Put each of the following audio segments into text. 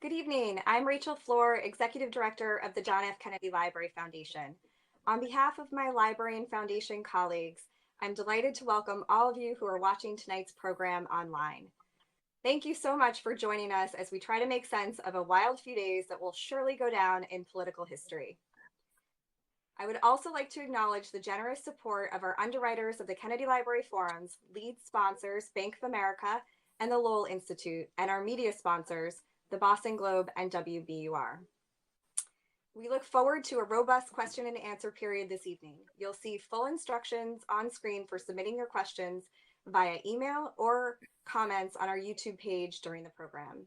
Good evening. I'm Rachel Floor, Executive Director of the John F. Kennedy Library Foundation. On behalf of my library and foundation colleagues, I'm delighted to welcome all of you who are watching tonight's program online. Thank you so much for joining us as we try to make sense of a wild few days that will surely go down in political history. I would also like to acknowledge the generous support of our underwriters of the Kennedy Library Forums, lead sponsors, Bank of America and the Lowell Institute, and our media sponsors, the Boston Globe and WBUR. We look forward to a robust question and answer period this evening. You'll see full instructions on screen for submitting your questions via email or comments on our YouTube page during the program.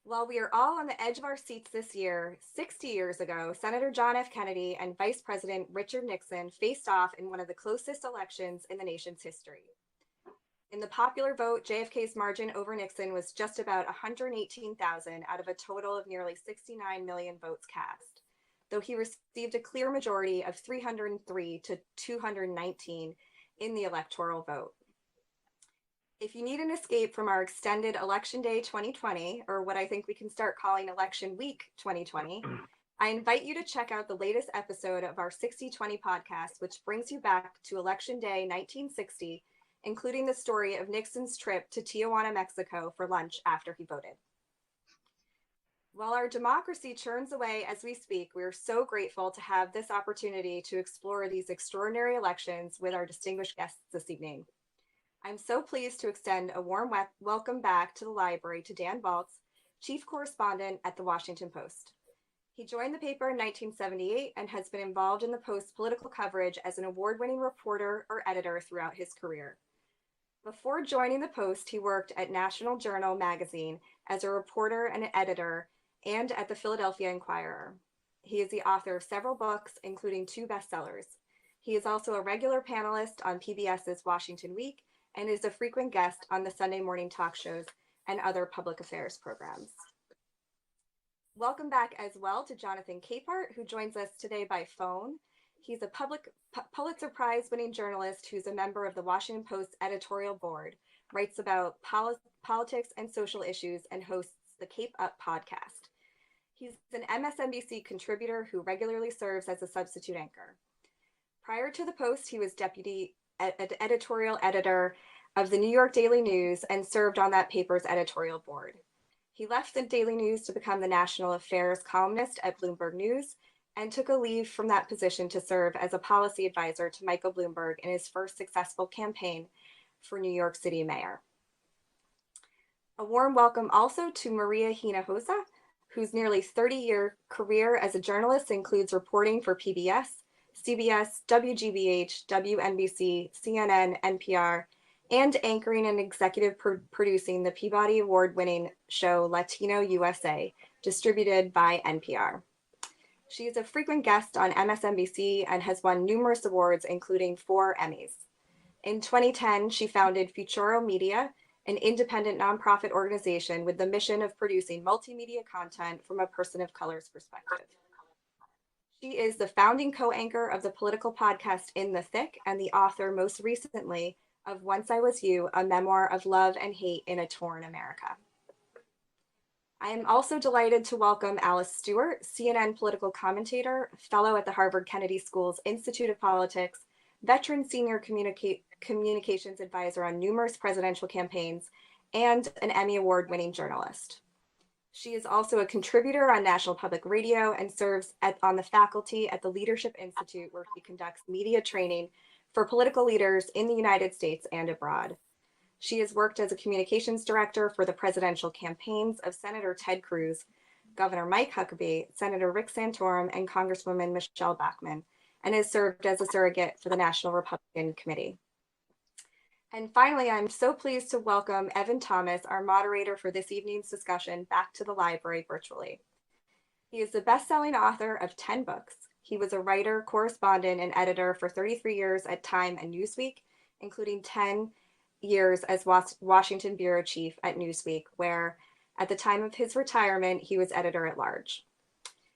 While we are all on the edge of our seats this year, 60 years ago, Senator John F. Kennedy and Vice President Richard Nixon faced off in one of the closest elections in the nation's history. In the popular vote, JFK's margin over Nixon was just about 118,000 out of a total of nearly 69 million votes cast, though he received a clear majority of 303 to 219 in the electoral vote. If you need an escape from our extended Election Day 2020, or what I think we can start calling Election Week 2020, I invite you to check out the latest episode of our 60/20 podcast, which brings you back to Election Day 1960, including the story of Nixon's trip to Tijuana, Mexico for lunch after he voted. While our democracy churns away as we speak, we are so grateful to have this opportunity to explore these extraordinary elections with our distinguished guests this evening. I'm so pleased to extend a warm welcome back to the library to Dan Balz, chief correspondent at the Washington Post. He joined the paper in 1978 and has been involved in the Post's political coverage as an award-winning reporter or editor throughout his career. Before joining the Post, he worked at National Journal magazine as a reporter and an editor and at the Philadelphia Inquirer. He is the author of several books, including 2 bestsellers. He is also a regular panelist on PBS's Washington Week and is a frequent guest on the Sunday morning talk shows and other public affairs programs. Welcome back as well to Jonathan Capehart, who joins us today by phone. He's a Pulitzer Prize winning journalist who's a member of the Washington Post editorial board, writes about politics and social issues, and hosts the Cape Up podcast. He's an MSNBC contributor who regularly serves as a substitute anchor. Prior to the Post, he was deputy editorial editor of the New York Daily News and served on that paper's editorial board. He left the Daily News to become the national affairs columnist at Bloomberg News and took a leave from that position to serve as a policy advisor to Michael Bloomberg in his first successful campaign for New York City mayor. A warm welcome also to Maria Hinojosa, whose nearly 30-year career as a journalist includes reporting for PBS, CBS, WGBH, WNBC, CNN, NPR, and anchoring and executive producing the Peabody Award-winning show Latino USA, distributed by NPR. She is a frequent guest on MSNBC and has won numerous awards, including 4 Emmys. In 2010, she founded Futuro Media, an independent nonprofit organization with the mission of producing multimedia content from a person of color's perspective. She is the founding co-anchor of the political podcast In the Thick and the author most recently of Once I Was You, a memoir of love and hate in a torn America. I am also delighted to welcome Alice Stewart, CNN political commentator, fellow at the Harvard Kennedy School's Institute of Politics, veteran senior communications advisor on numerous presidential campaigns, and an Emmy Award-winning journalist. She is also a contributor on National Public Radio and serves on the faculty at the Leadership Institute, where she conducts media training for political leaders in the United States and abroad. She has worked as a communications director for the presidential campaigns of Senator Ted Cruz, Governor Mike Huckabee, Senator Rick Santorum, and Congresswoman Michelle Bachmann, and has served as a surrogate for the National Republican Committee. And finally, I'm so pleased to welcome Evan Thomas, our moderator for this evening's discussion, back to the library virtually. He is the best-selling author of 10 books. He was a writer, correspondent, and editor for 33 years at Time and Newsweek, including 10 years as Washington bureau chief at Newsweek, where at the time of his retirement, he was editor-at-large.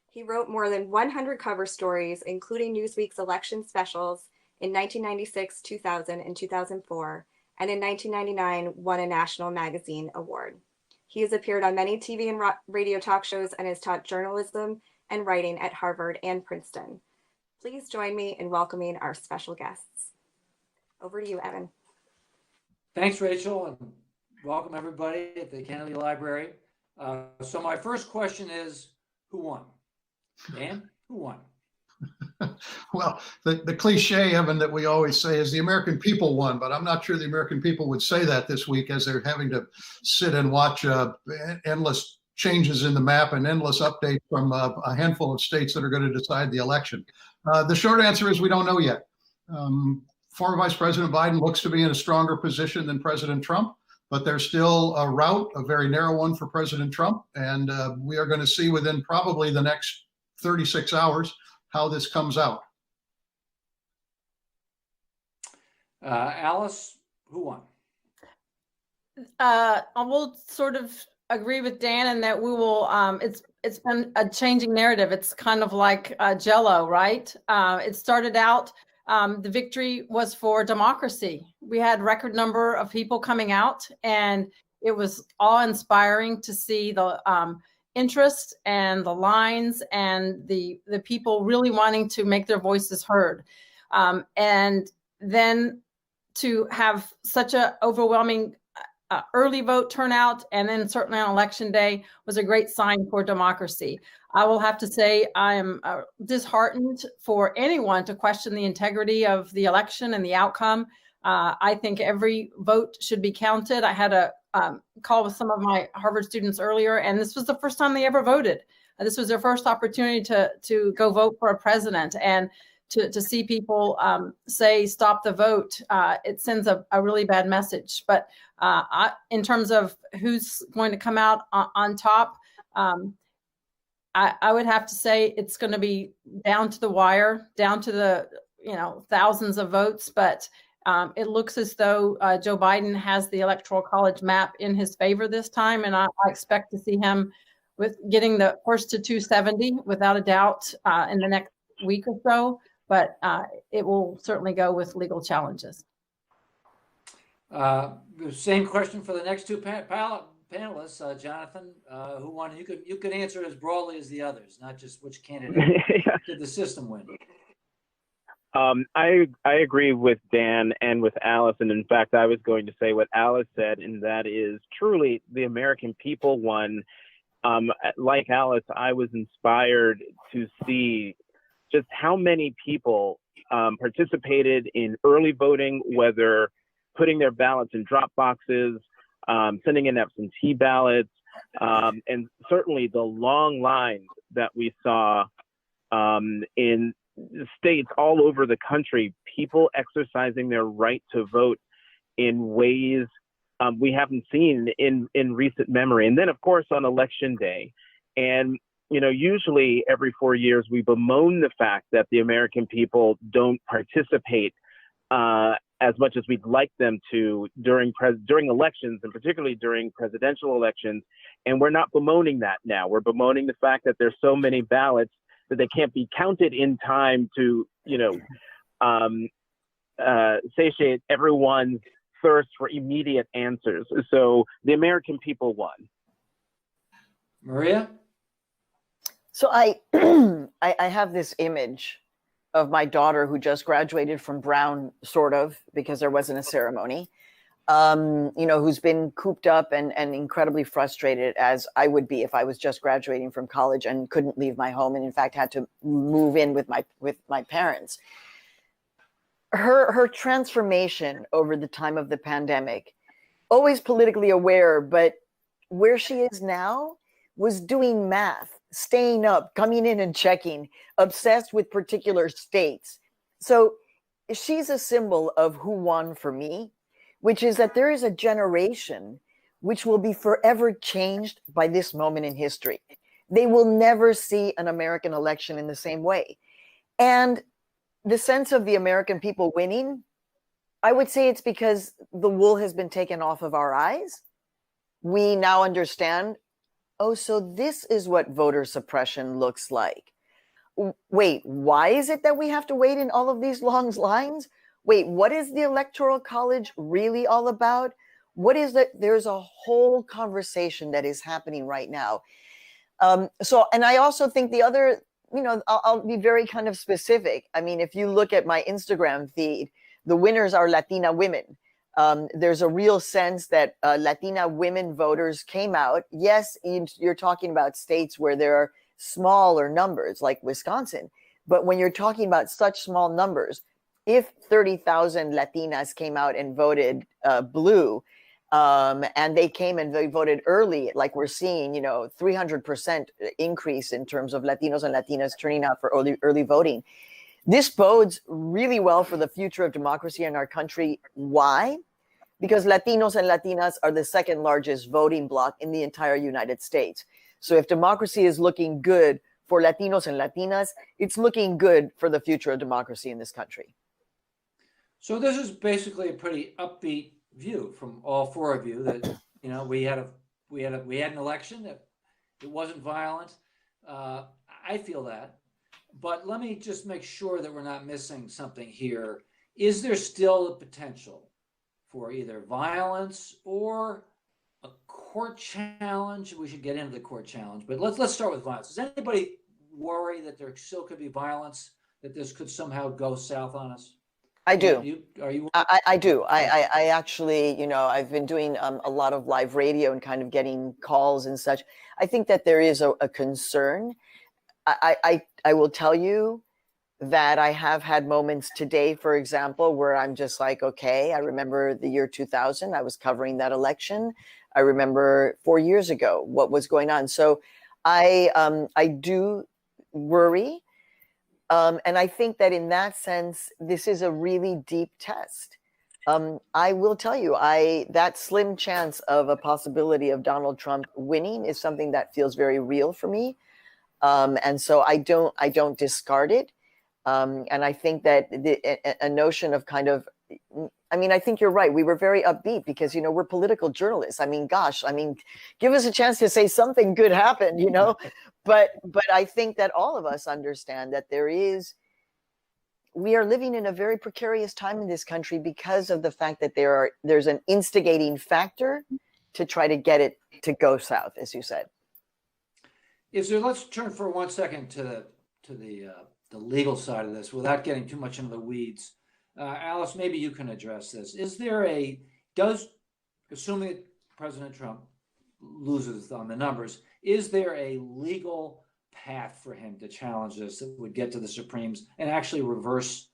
He wrote more than 100 cover stories, including Newsweek's election specials in 1996, 2000, and 2004, and in 1999 won a National Magazine Award. He has appeared on many TV and radio talk shows and has taught journalism and writing at Harvard and Princeton. Please join me in welcoming our special guests. Over to you, Evan. Thanks, Rachel, and welcome everybody at the Kennedy Library. So my first question is, who won? Dan, who won? Well, the cliche, Evan, that we always say is the American people won, but I'm not sure the American people would say that this week as they're having to sit and watch endless changes in the map and endless updates from a handful of states that are going to decide the election. The short answer is we don't know yet. Former Vice President Biden looks to be in a stronger position than President Trump, but there's still a route, a very narrow one for President Trump, and we are going to see within probably the next 36 hours how this comes out. Alice, who won? I will sort of agree with Dan in that we will. It's been a changing narrative. It's kind of like Jell-O, right? It started out. The victory was for democracy. We had record number of people coming out, and it was awe-inspiring to see the interest and the lines and the people really wanting to make their voices heard. And then to have such an overwhelming early vote turnout, and then certainly on election day, was a great sign for democracy. I will have to say I am disheartened for anyone to question the integrity of the election and the outcome. I think every vote should be counted. I had a call with some of my Harvard students earlier, and this was the first time they ever voted. This was their first opportunity to go vote for a president, and to see people say stop the vote, it sends a really bad message. But in terms of who's going to come out on top, I would have to say it's going to be down to the wire, down to the thousands of votes. But it looks as though Joe Biden has the Electoral College map in his favor this time, and I expect to see him with getting the first to 270 without a doubt in the next week or so. But it will certainly go with legal challenges. The same question for the next two panelists, Jonathan. Who won? You could answer it as broadly as the others, not just which candidate did the system win. I agree with Dan and with Alice, and in fact, I was going to say what Alice said, and that is truly the American people won. Like Alice, I was inspired to see just how many people participated in early voting, whether putting their ballots in drop boxes, sending in absentee ballots, and certainly the long lines that we saw in states all over the country, people exercising their right to vote in ways we haven't seen in recent memory. And then, of course, on election day. And usually every 4 years, we bemoan the fact that the American people don't participate as much as we'd like them to during elections, and particularly during presidential elections. And we're not bemoaning that now. We're bemoaning the fact that there's so many ballots that they can't be counted in time to, satiate everyone's thirst for immediate answers. So the American people won. Maria? So I have this image of my daughter who just graduated from Brown, sort of, because there wasn't a ceremony, who's been cooped up and incredibly frustrated, as I would be if I was just graduating from college and couldn't leave my home, and in fact had to move in with my parents. Her transformation over the time of the pandemic, always politically aware, but where she is now was doing math, staying up, coming in and checking, obsessed with particular states. So she's a symbol of who won for me, which is that there is a generation which will be forever changed by this moment in history. They will never see an American election in the same way. And the sense of the American people winning, I would say it's because the wool has been taken off of our eyes. We now understand, oh, so this is what voter suppression looks like. Wait, why is it that we have to wait in all of these long lines? Wait, what is the Electoral College really all about? What is that? There's a whole conversation that is happening right now. And I also think the other, I'll be very kind of specific. I mean, if you look at my Instagram feed, the winners are Latina women. There's a real sense that Latina women voters came out. Yes, you're talking about states where there are smaller numbers like Wisconsin. But when you're talking about such small numbers, if 30,000 Latinas came out and voted blue, and they came and they voted early, like we're seeing, 300% increase in terms of Latinos and Latinas turning out for early voting. This bodes really well for the future of democracy in our country. Why? Because Latinos and Latinas are the second largest voting bloc in the entire United States. So if democracy is looking good for Latinos and Latinas, it's looking good for the future of democracy in this country. So this is basically a pretty upbeat view from all four of you that, we had an election that it wasn't violent. I feel that. But let me just make sure that we're not missing something here. Is there still a potential for either violence or a court challenge? We should get into the court challenge, but let's start with violence. Does anybody worry that there still could be violence, that this could somehow go south on us? I do. I do. I actually, I've been doing a lot of live radio and kind of getting calls and such. I think that there is a concern. I will tell you that I have had moments today, for example, where I'm just like, okay, I remember the year 2000. I was covering that election. I remember 4 years ago what was going on. So I do worry. And I think that in that sense, this is a really deep test. I will tell you, that slim chance of a possibility of Donald Trump winning is something that feels very real for me. And so I don't discard it. And I think that a notion of kind of, I think you're right. We were very upbeat because, we're political journalists. Give us a chance to say something good happened, But I think that all of us understand that we are living in a very precarious time in this country because of the fact that there's an instigating factor to try to get it to go south, as you said. Let's turn for 1 second to the legal side of this without getting too much into the weeds. Alice, maybe you can address this. Assuming that President Trump loses on the numbers, is there a legal path for him to challenge this that would get to the Supremes and actually reverse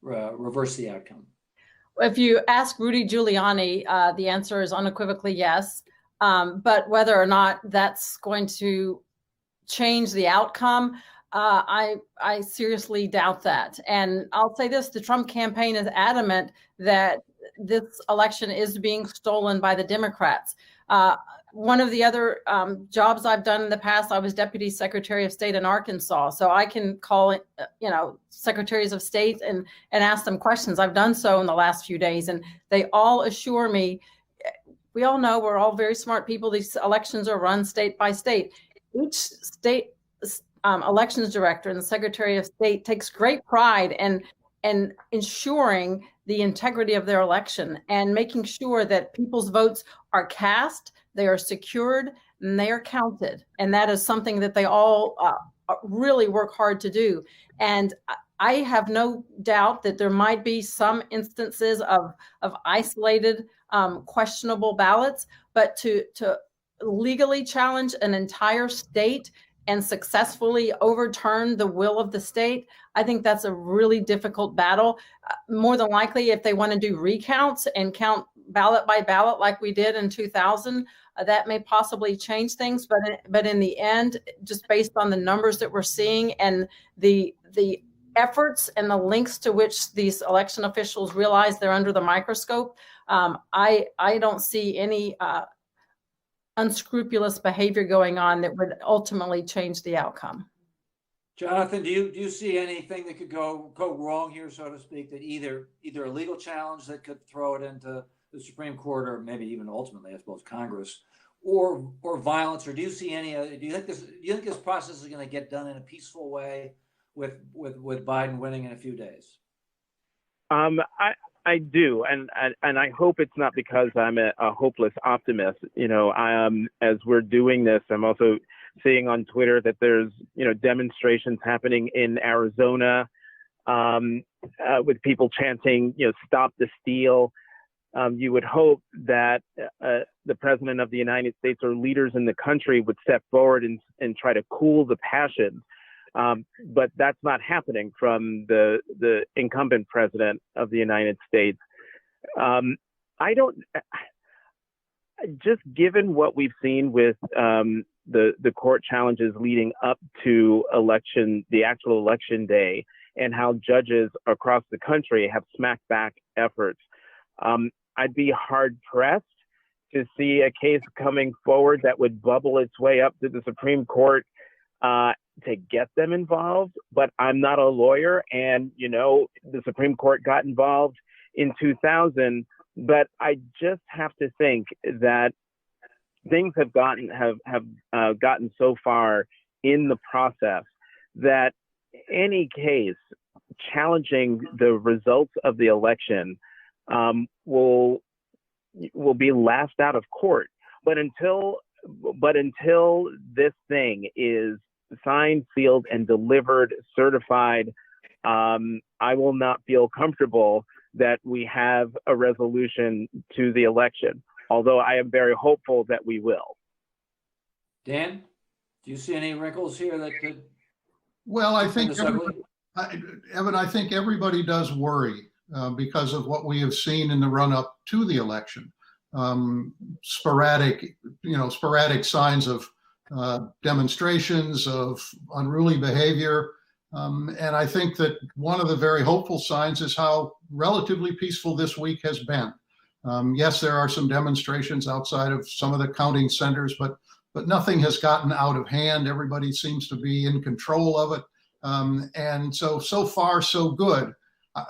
the outcome? If you ask Rudy Giuliani, the answer is unequivocally yes. But whether or not that's going to change the outcome, I seriously doubt that. And I'll say this, the Trump campaign is adamant that this election is being stolen by the Democrats. One of the other jobs I've done in the past, I was Deputy Secretary of State in Arkansas. So I can call, secretaries of state and ask them questions. I've done so in the last few days, and they all assure me, we all know we're all very smart people. These elections are run state by state. Each state elections director and the Secretary of State takes great pride in ensuring the integrity of their election and making sure that people's votes are cast, they are secured, and they are counted. And that is something that they all really work hard to do. And I have no doubt that there might be some instances of isolated, questionable ballots, but to legally challenge an entire state and successfully overturn the will of the state, I think that's a really difficult battle. More than likely, if they want to do recounts and count ballot by ballot like we did in 2000, that may possibly change things. But in the end, just based on the numbers that we're seeing and the efforts and the lengths to which these election officials realize they're under the microscope, I don't see any unscrupulous behavior going on that would ultimately change the outcome. Jonathan, do you see anything that could go wrong here, so to speak, that either a legal challenge that could throw it into the Supreme Court, or maybe even ultimately, I suppose, Congress, or violence? Or do you see any? Do you think this process is going to get done in a peaceful way with Biden winning in a few days? I I do, and I hope it's not because I'm a hopeless optimist. As we're doing this, I'm also seeing on Twitter that there's demonstrations happening in Arizona with people chanting "Stop the Steal." You would hope that the president of the United States or leaders in the country would step forward and try to cool the passions. But that's not happening from the incumbent president of the United States. Just given what we've seen with the court challenges leading up to the actual election day, and how judges across the country have smacked back efforts, I'd be hard pressed to see a case coming forward that would bubble its way up to the Supreme Court to get them involved. But I'm not a lawyer, and the Supreme Court got involved in 2000. But I just have to think that things have gotten so far in the process that any case challenging the results of the election will be laughed out of court. But until this thing is signed, sealed, and delivered, certified, I will not feel comfortable that we have a resolution to the election, although I am very hopeful that we will. Dan, do you see any wrinkles here that could? Well, I think Evan, I think everybody does worry because of what we have seen in the run-up to the election. Sporadic signs of demonstrations, of unruly behavior. And I think that one of the very hopeful signs is how relatively peaceful this week has been. Yes, there are some demonstrations outside of some of the counting centers, but nothing has gotten out of hand. Everybody seems to be in control of it. And so far, so good.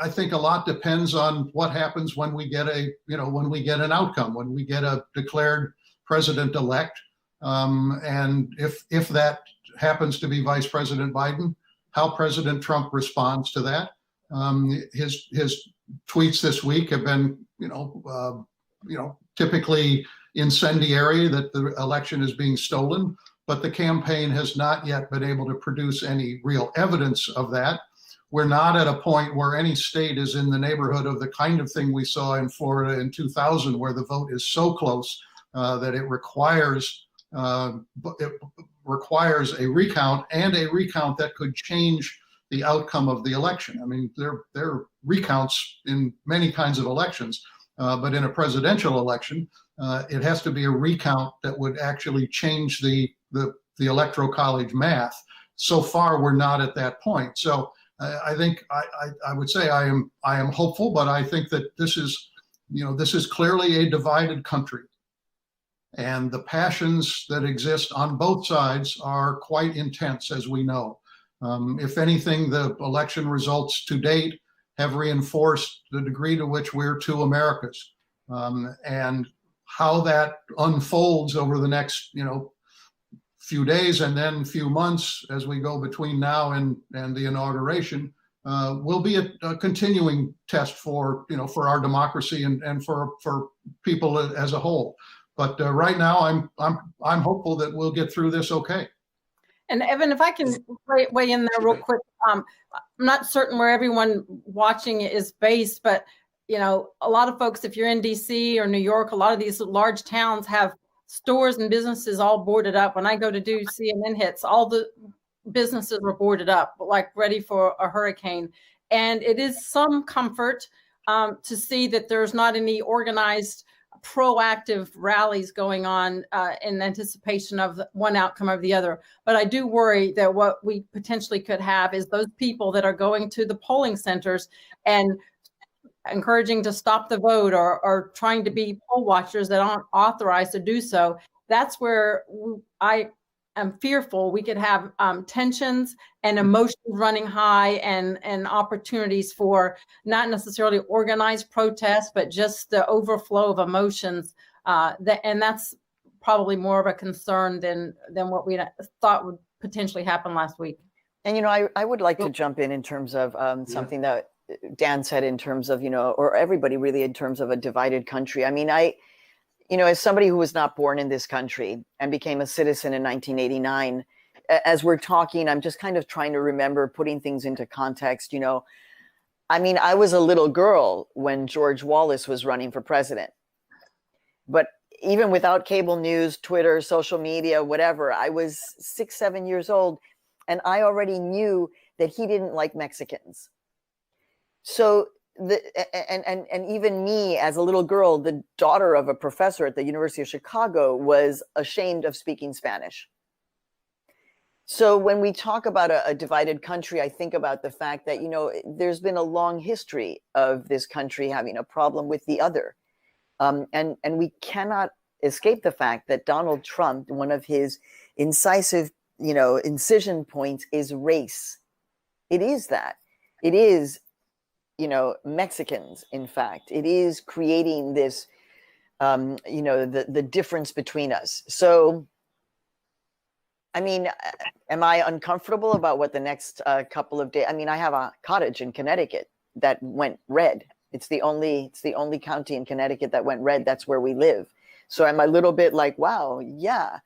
I think a lot depends on what happens when we get an outcome, when we get a declared president-elect. And if that happens to be Vice President Biden, how President Trump responds to that. His tweets this week have been, typically incendiary, that the election is being stolen, but the campaign has not yet been able to produce any real evidence of that. We're not at a point where any state is in the neighborhood of the kind of thing we saw in Florida in 2000, where the vote is so close that it requires a recount, and a recount that could change the outcome of the election. I mean, there are recounts in many kinds of elections, but in a presidential election, it has to be a recount that would actually change the electoral college math. So far, we're not at that point. So I think I would say I am hopeful, but I think that this is clearly a divided country. And the passions that exist on both sides are quite intense, as we know. If anything, the election results to date have reinforced the degree to which we're two Americas. And how that unfolds over the next, few days and then few months as we go between now and the inauguration will be a continuing test for our democracy and for people as a whole. But right now, I'm hopeful that we'll get through this okay. And Evan, if I can weigh in there real quick, I'm not certain where everyone watching is based, but a lot of folks, if you're in DC or New York, a lot of these large towns have stores and businesses all boarded up. When I go to do CNN hits, all the businesses were boarded up, like ready for a hurricane. And it is some comfort to see that there's not any organized proactive rallies going on in anticipation of one outcome or the other. But I do worry that what we potentially could have is those people that are going to the polling centers and encouraging to stop the vote or trying to be poll watchers that aren't authorized to do so. That's where I am fearful we could have tensions and emotions running high and opportunities for not necessarily organized protests, but just the overflow of emotions. And that's probably more of a concern than what we thought would potentially happen last week. And, I would like to jump in terms of something that Dan said in terms of, or everybody really in terms of a divided country. I mean, as somebody who was not born in this country and became a citizen in 1989, as we're talking, I'm just kind of trying to remember putting things into context. I mean, I was a little girl when George Wallace was running for president. But even without cable news, Twitter, social media, whatever, I was 6, 7 years old, and I already knew that he didn't like Mexicans. So and even me as a little girl, the daughter of a professor at the University of Chicago, was ashamed of speaking Spanish. So when we talk about a divided country, I think about the fact that, there's been a long history of this country having a problem with the other. And we cannot escape the fact that Donald Trump, one of his incisive, incision points is race. It is that. It is, Mexicans, in fact. It is creating this, the difference between us. So, I mean, am I uncomfortable about what the next couple of days? I mean, I have a cottage in Connecticut that went red. It's the only county in Connecticut that went red. That's where we live. So I'm a little bit like, wow, yeah.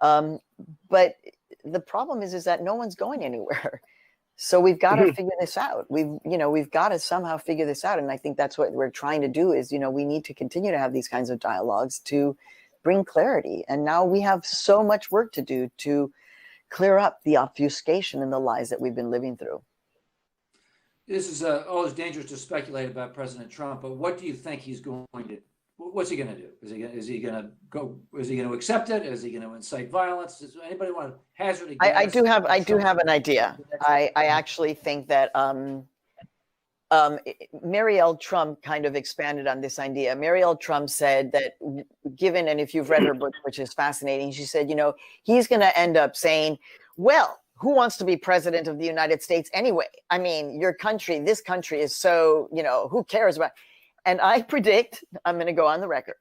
But the problem is that no one's going anywhere. So we've got to figure this out. We've got to somehow figure this out. And I think that's what we're trying to do is, we need to continue to have these kinds of dialogues to bring clarity. And now we have so much work to do to clear up the obfuscation and the lies that we've been living through. This is always dangerous to speculate about President Trump, but what do you think he's going to? What's he going to do? Is he going to go? Is he going to accept it? Is he going to incite violence? Does anybody want to hazard a guess? I do have an idea. I actually think that Marielle Trump kind of expanded on this idea. Marielle Trump said that given, and if you've read her book, which is fascinating, she said, he's going to end up saying, well, who wants to be president of the United States anyway? I mean, this country is so, who cares about? And I predict, I'm going to go on the record,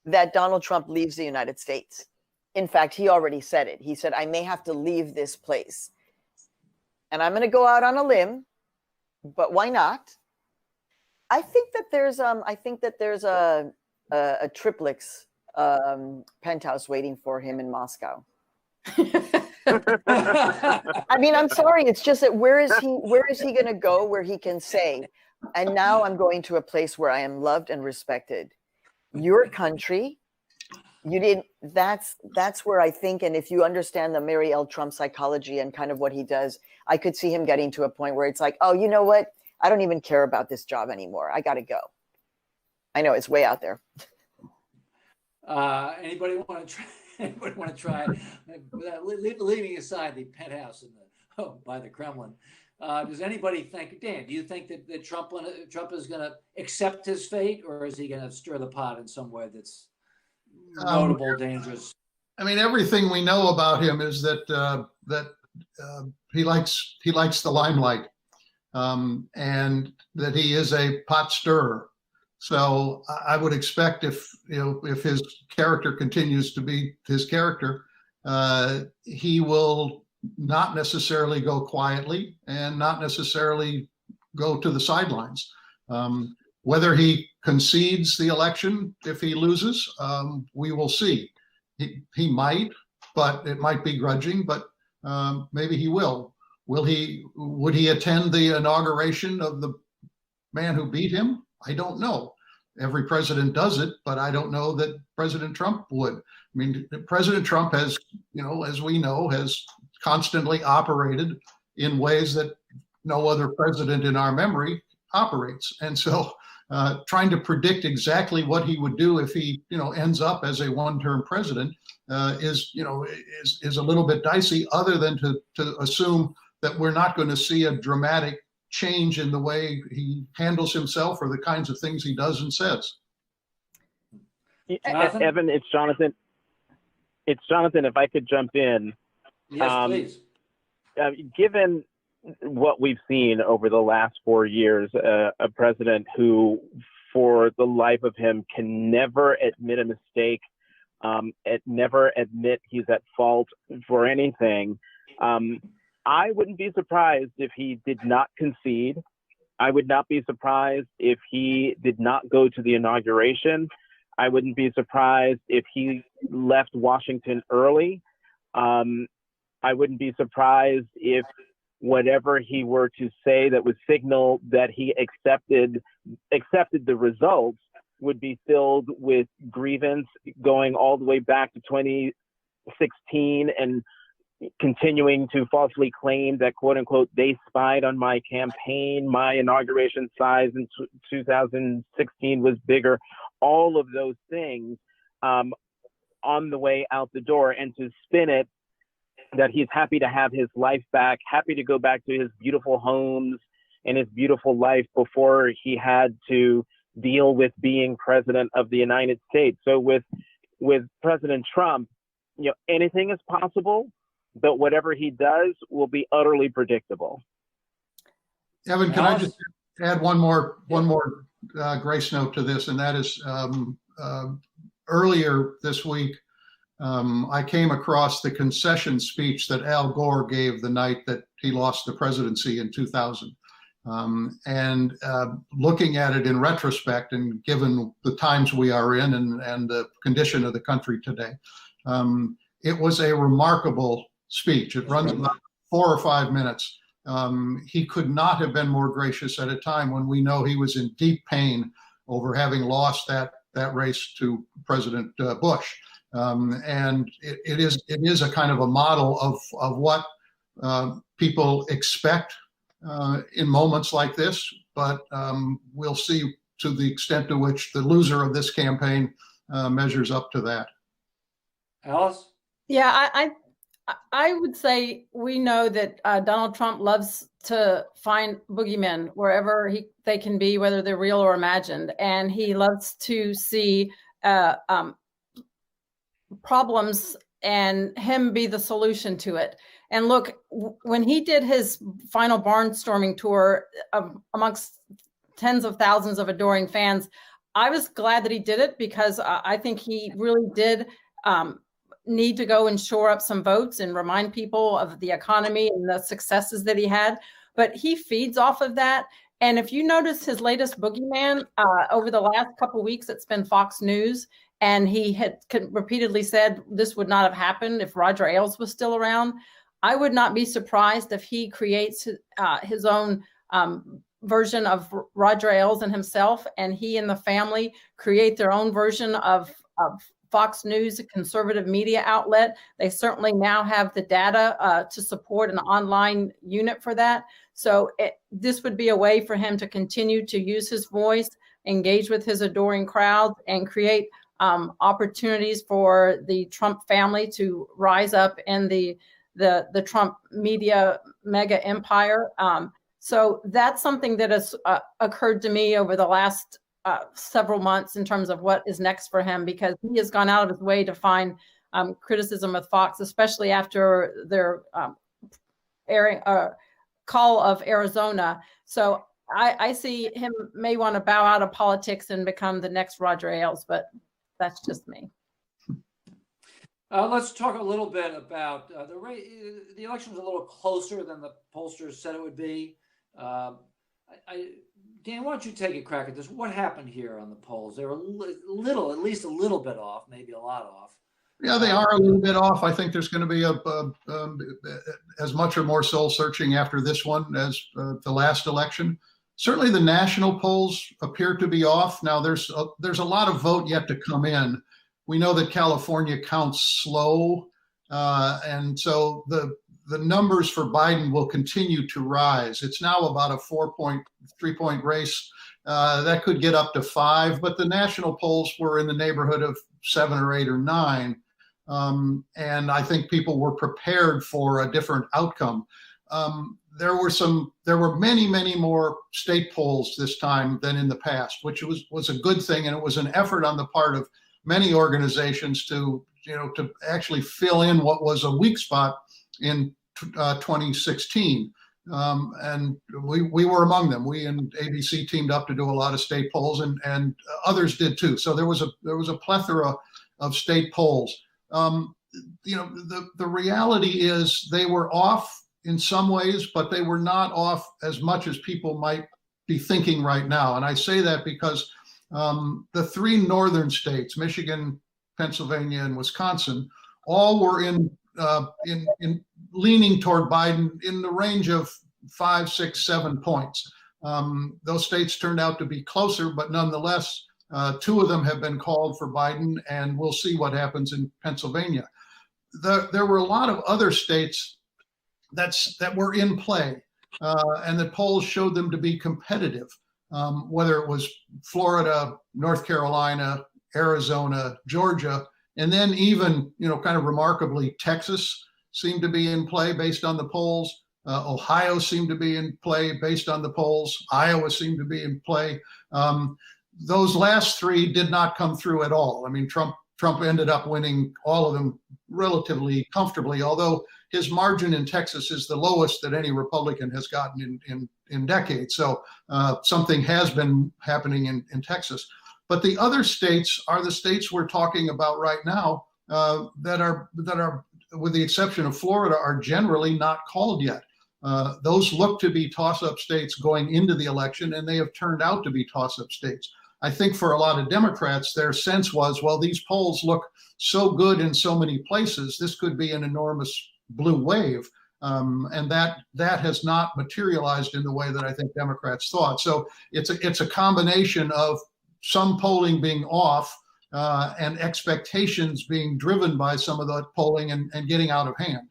that Donald Trump leaves the United States. In fact, he already said it. He said, I may have to leave this place. And I'm going to go out on a limb, but why not? I think that there's a triplex penthouse waiting for him in Moscow. I mean, I'm sorry. It's just that where is he going to go where he can say, and now I'm going to a place where I am loved and respected. Your country, that's where I think, and if you understand the Marielle Trump psychology and kind of what he does, I could see him getting to a point where it's like, oh, you know what? I don't even care about this job anymore. I got to go. I know it's way out there. Anybody want to try, leaving aside the penthouse by the Kremlin? Does anybody think, Dan, do you think that Trump is going to accept his fate, or is he going to stir the pot in some way that's notable, dangerous? I mean, everything we know about him is that he likes the limelight, and that he is a pot stirrer. So I would expect if his character continues to be his character, he will not necessarily go quietly and not necessarily go to the sidelines. Whether he concedes the election if he loses, we will see. He might, but it might be grudging, but maybe he will. Would he attend the inauguration of the man who beat him? I don't know. Every president does it, but I don't know that President Trump would. I mean, President Trump has, as we know, has constantly operated in ways that no other president in our memory operates. And so trying to predict exactly what he would do if he, ends up as a one-term president is a little bit dicey, other than to assume that we're not going to see a dramatic change in the way he handles himself or the kinds of things he does and says. Jonathan? Evan, it's Jonathan. It's Jonathan, if I could jump in. Yes, please. Given what we've seen over the last 4 years, a president who, for the life of him, can never admit a mistake, never admit he's at fault for anything, I wouldn't be surprised if he did not concede. I would not be surprised if he did not go to the inauguration. I wouldn't be surprised if he left Washington early. I wouldn't be surprised if whatever he were to say that would signal that he accepted the results would be filled with grievance going all the way back to 2016 and continuing to falsely claim that, quote unquote, they spied on my campaign, my inauguration size in 2016 was bigger, all of those things on the way out the door, and to spin it that he's happy to have his life back, happy to go back to his beautiful homes and his beautiful life before he had to deal with being president of the United States. So with President Trump, anything is possible, but whatever he does will be utterly predictable. Evan, can I just add one more grace note to this, and that is earlier this week, I came across the concession speech that Al Gore gave the night that he lost the presidency in 2000. And looking at it in retrospect, and given the times we are in and the condition of the country today, it was a remarkable speech. It runs about 4 or 5 minutes. He could not have been more gracious at a time when we know he was in deep pain over having lost that race to President Bush. And it is a kind of a model of what people expect in moments like this, but we'll see to the extent to which the loser of this campaign measures up to that. Alice? Yeah, I would say we know that Donald Trump loves to find boogeymen wherever they can be, whether they're real or imagined, and he loves to see problems and him be the solution to it. And look, when he did his final barnstorming tour amongst tens of thousands of adoring fans, I was glad that he did it, because I think he really did need to go and shore up some votes and remind people of the economy and the successes that he had. But he feeds off of that. And if you notice his latest boogeyman over the last couple of weeks, it's been Fox News. And he had repeatedly said this would not have happened if Roger Ailes was still around. I would not be surprised if he creates his own version of Roger Ailes and himself, and he and the family create their own version of Fox News, a conservative media outlet. They certainly now have the data to support an online unit for that. So this would be a way for him to continue to use his voice, engage with his adoring crowd, and create opportunities for the Trump family to rise up in the Trump media mega empire. So that's something that has occurred to me over the last several months in terms of what is next for him, because he has gone out of his way to find criticism of Fox, especially after their call of Arizona. So I see him may want to bow out of politics and become the next Roger Ailes, but that's just me. Let's talk a little bit about the election was a little closer than the pollsters said it would be. Dan, why don't you take a crack at this? What happened here on the polls? They were at least a little bit off, maybe a lot off. Yeah, they are a little bit off. I think there's going to be as much or more soul searching after this one as the last election. Certainly the national polls appear to be off. Now there's a lot of vote yet to come in. We know that California counts slow, and so the numbers for Biden will continue to rise. It's now about a 3-point race. That could get up to 5, but the national polls were in the neighborhood of 7 or 8 or 9. And I think people were prepared for a different outcome. There were many more state polls this time than in the past, which was a good thing. And it was an effort on the part of many organizations to actually fill in what was a weak spot in 2016. And we were among them. We and ABC teamed up to do a lot of state polls, and others did too. So there was a plethora of state polls. The reality is they were off in some ways, but they were not off as much as people might be thinking right now. And I say that because the three northern states, Michigan, Pennsylvania, and Wisconsin, all were in leaning toward Biden in the range of 5, 6, 7 points. Those states turned out to be closer, but nonetheless, 2 of them have been called for Biden, and we'll see what happens in Pennsylvania. There were a lot of other states that were in play, and the polls showed them to be competitive, whether it was Florida, North Carolina, Arizona, Georgia, and then even, kind of remarkably, Texas seemed to be in play based on the polls. Ohio seemed to be in play based on the polls. Iowa seemed to be in play. Those last 3 did not come through at all. I mean, Trump ended up winning all of them relatively comfortably, although his margin in Texas is the lowest that any Republican has gotten in decades. So something has been happening in Texas. But the other states are the states we're talking about right now that are, with the exception of Florida, are generally not called yet. Those look to be toss-up states going into the election, and they have turned out to be toss-up states. I think for a lot of Democrats, their sense was, well, these polls look so good in so many places, this could be an enormous blue wave. And that has not materialized in the way that I think Democrats thought. So it's a combination of some polling being off and expectations being driven by some of the polling and getting out of hand.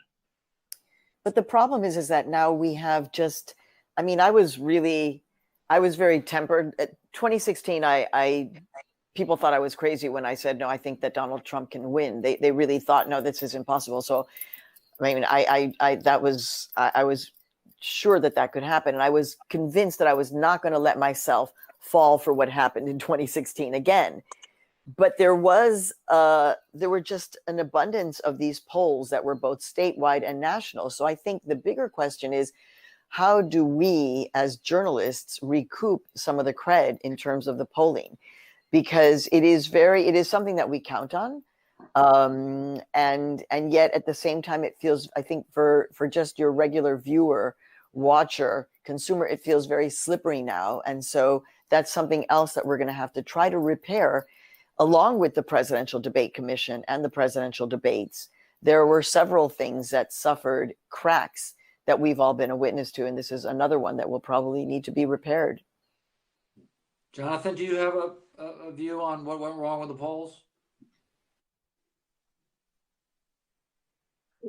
But the problem is that now we have just, I mean, I was very tempered. 2016, people thought I was crazy when I said, no, I think that Donald Trump can win. They really thought, no, this is impossible. So, I mean, I was sure that could happen. And I was convinced that I was not going to let myself fall for what happened in 2016 again. But there were just an abundance of these polls that were both statewide and national. So I think the bigger question is, how do we as journalists recoup some of the cred in terms of the polling? Because it is something that we count on. And yet at the same time, it feels, I think for just your regular viewer, watcher, consumer, it feels very slippery now. And so that's something else that we're going to have to try to repair along with the Presidential Debate Commission and the presidential debates. There were several things that suffered cracks that we've all been a witness to. And this is another one that will probably need to be repaired. Jonathan, do you have a view on what went wrong with the polls?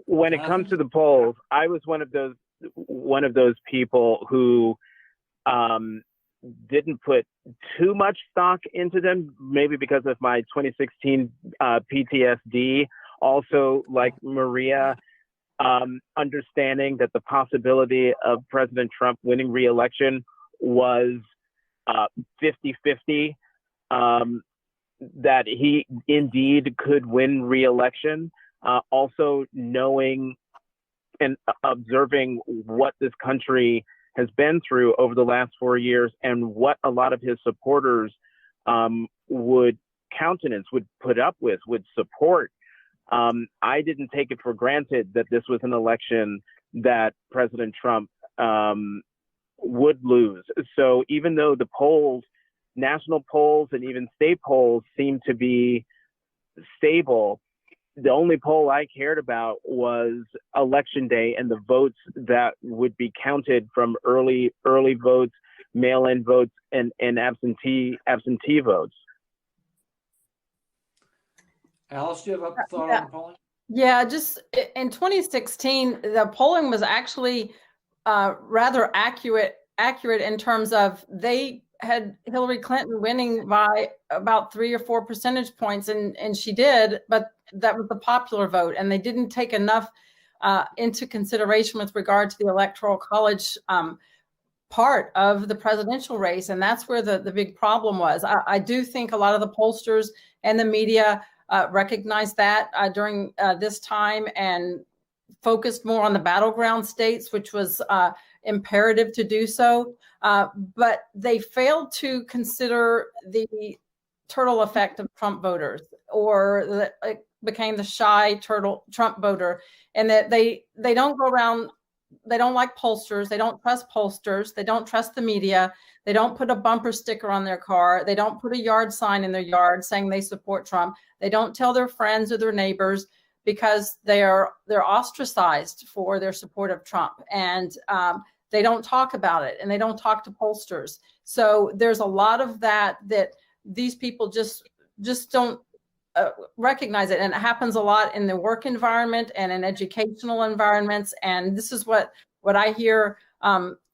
When it comes to the polls, I was one of those people who didn't put too much stock into them, maybe because of my 2016 PTSD. Also, like Maria, understanding that the possibility of President Trump winning re-election was 50-50, that he indeed could win re-election. Also knowing and observing what this country has been through over the last 4 years and what a lot of his supporters would countenance, would put up with, would support. I didn't take it for granted that this was an election that President Trump would lose. So even though the polls, national polls and even state polls, seem to be stable, the only poll I cared about was Election Day and the votes that would be counted from early votes, mail-in votes, and absentee votes. Alice, do you have a thought on polling? Yeah, just in 2016, the polling was actually rather accurate in terms of they had Hillary Clinton winning by about 3 or 4 percentage points, and she did, but that was the popular vote, and they didn't take enough into consideration with regard to the Electoral College part of the presidential race, and that's where the big problem was. I do think a lot of the pollsters and the media recognized that during this time and focused more on the battleground states, which was imperative to do so. But they failed to consider the turtle effect of Trump voters, or became the shy turtle Trump voter, and that they don't go around like pollsters. They don't trust pollsters. They don't trust the media. They don't put a bumper sticker on their car. They don't put a yard sign in their yard saying they support Trump. They don't tell their friends or their neighbors because they're ostracized for their support of Trump. And they don't talk about it, and they don't talk to pollsters. So there's a lot of that these people just don't recognize it. And it happens a lot in the work environment and in educational environments. And this is what I hear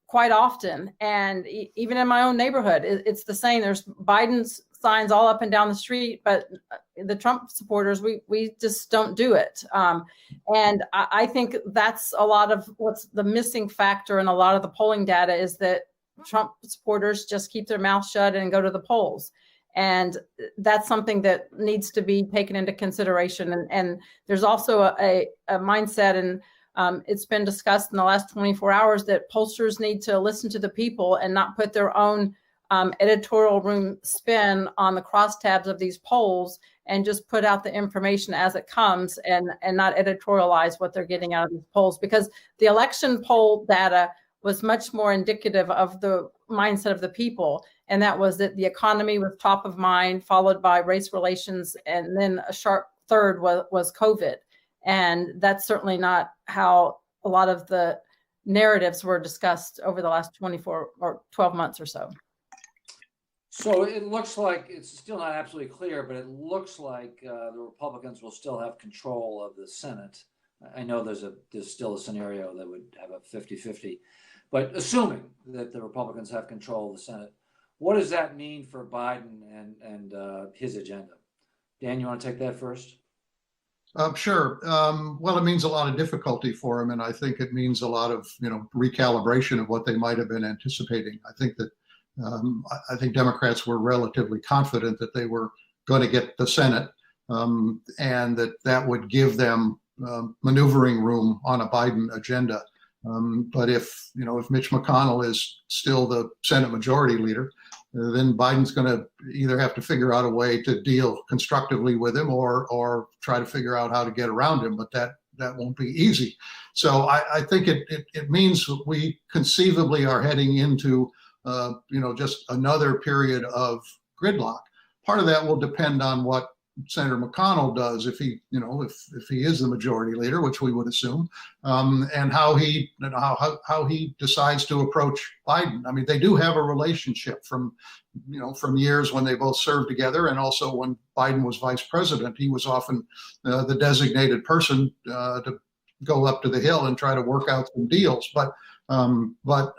quite often. And even in my own neighborhood, it's the same. There's Biden's signs all up and down the street, but the Trump supporters, we just don't do it. And I think that's a lot of what's the missing factor in a lot of the polling data, is that Trump supporters just keep their mouth shut and go to the polls. And that's something that needs to be taken into consideration. And there's also a mindset, and it's been discussed in the last 24 hours, that pollsters need to listen to the people and not put their own editorial room spin on the crosstabs of these polls, and just put out the information as it comes, and not editorialize what they're getting out of these polls. Because the election poll data was much more indicative of the mindset of the people. And that was that the economy was top of mind, followed by race relations, and then a sharp third was COVID. And that's certainly not how a lot of the narratives were discussed over the last 24 or 12 months or so. So it looks like, it's still not absolutely clear, but it looks like the Republicans will still have control of the Senate. I know there's still a scenario that would have a 50-50, but assuming that the Republicans have control of the Senate, what does that mean for Biden and his agenda? Dan, you want to take that first? Sure. Well, it means a lot of difficulty for him, and I think it means a lot of recalibration of what they might have been anticipating. I think that I think Democrats were relatively confident that they were going to get the Senate, and that would give them maneuvering room on a Biden agenda. But if Mitch McConnell is still the Senate Majority Leader, then Biden's going to either have to figure out a way to deal constructively with him, or try to figure out how to get around him. But that won't be easy. So I think it means we conceivably are heading into just another period of gridlock. Part of that will depend on what Senator McConnell does, if he is the majority leader, which we would assume, and how he decides to approach Biden. I mean, they do have a relationship from years when they both served together, and also when Biden was vice president, he was often the designated person to go up to the Hill and try to work out some deals. But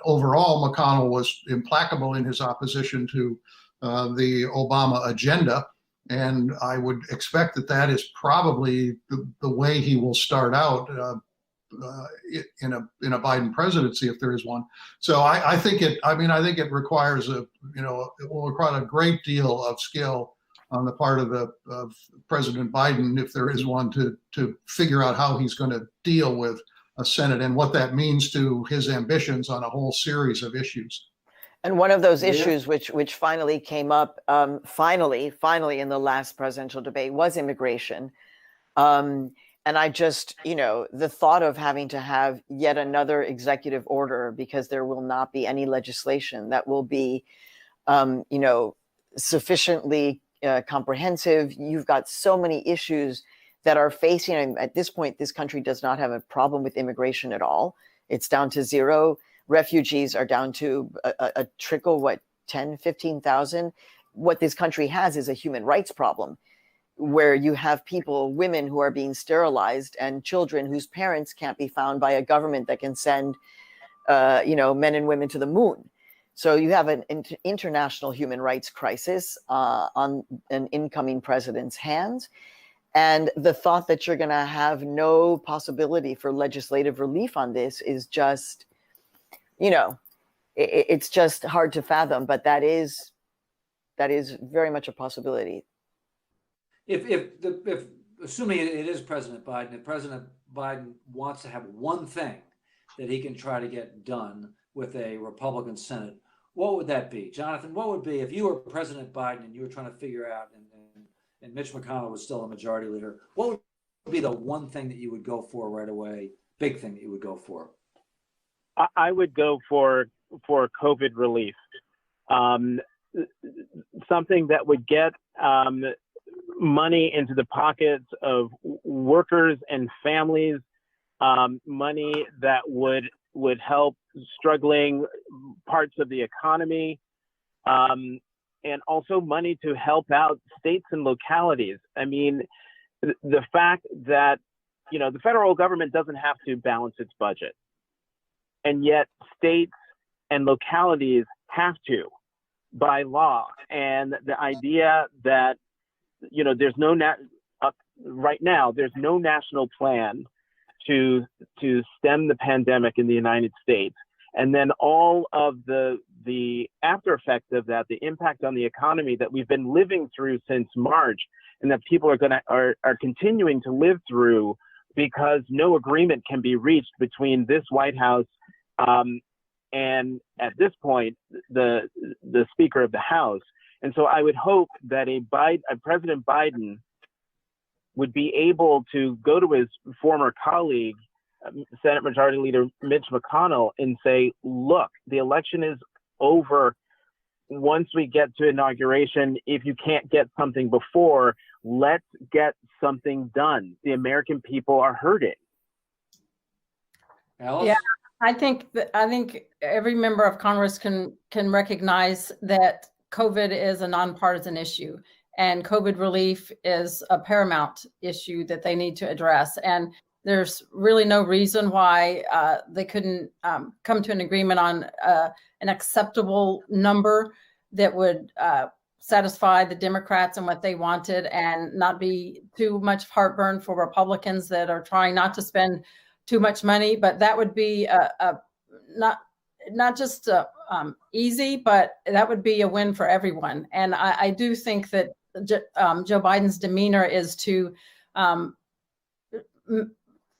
overall, McConnell was implacable in his opposition to the Obama agenda. And I would expect that is probably the way he will start out in a Biden presidency, if there is one. So I think it requires it will require a great deal of skill on the part of President Biden, if there is one, to figure out how he's going to deal with a Senate and what that means to his ambitions on a whole series of issues. And one of those issues which finally came up, finally in the last presidential debate, was immigration. And I just, the thought of having to have yet another executive order because there will not be any legislation that will be, sufficiently comprehensive. You've got so many issues that are facing, and at this point, this country does not have a problem with immigration at all. It's down to zero. Refugees are down to a trickle, 10, 15,000. What this country has is a human rights problem, where you have women who are being sterilized, and children whose parents can't be found by a government that can send, men and women to the moon. So you have an international human rights crisis on an incoming president's hands. And the thought that you're going to have no possibility for legislative relief on this is just, it's just hard to fathom, but that is very much a possibility. If assuming it is President Biden, if President Biden wants to have one thing that he can try to get done with a Republican Senate, what would that be? Jonathan, what would be, if you were President Biden and you were trying to figure out, and Mitch McConnell was still a majority leader, what would be the one thing that you would go for right away, big thing that you would go for? I would go for COVID relief, something that would get money into the pockets of workers and families, money that would help struggling parts of the economy, and also money to help out states and localities. I mean, the fact that, the federal government doesn't have to balance its budget, and yet states and localities have to by law. And the idea that, there's right now, there's no national plan to stem the pandemic in the United States. And then all of the after effects of that, the impact on the economy that we've been living through since March, and that people are continuing to live through because no agreement can be reached between this White House and, at this point, the Speaker of the House. And so I would hope that a President Biden would be able to go to his former colleague, Senate Majority Leader Mitch McConnell, and say, look, the election is over. Once we get to inauguration, if you can't get something before, let's get something done. The American people are hurting. Alice? Yeah, I think every member of Congress can recognize that COVID is a nonpartisan issue, and COVID relief is a paramount issue that they need to address. And there's really no reason why they couldn't come to an agreement on an acceptable number that would satisfy the Democrats and what they wanted, and not be too much heartburn for Republicans that are trying not to spend too much money. But that would be not just easy, but that would be a win for everyone. And I do think that Joe Biden's demeanor is to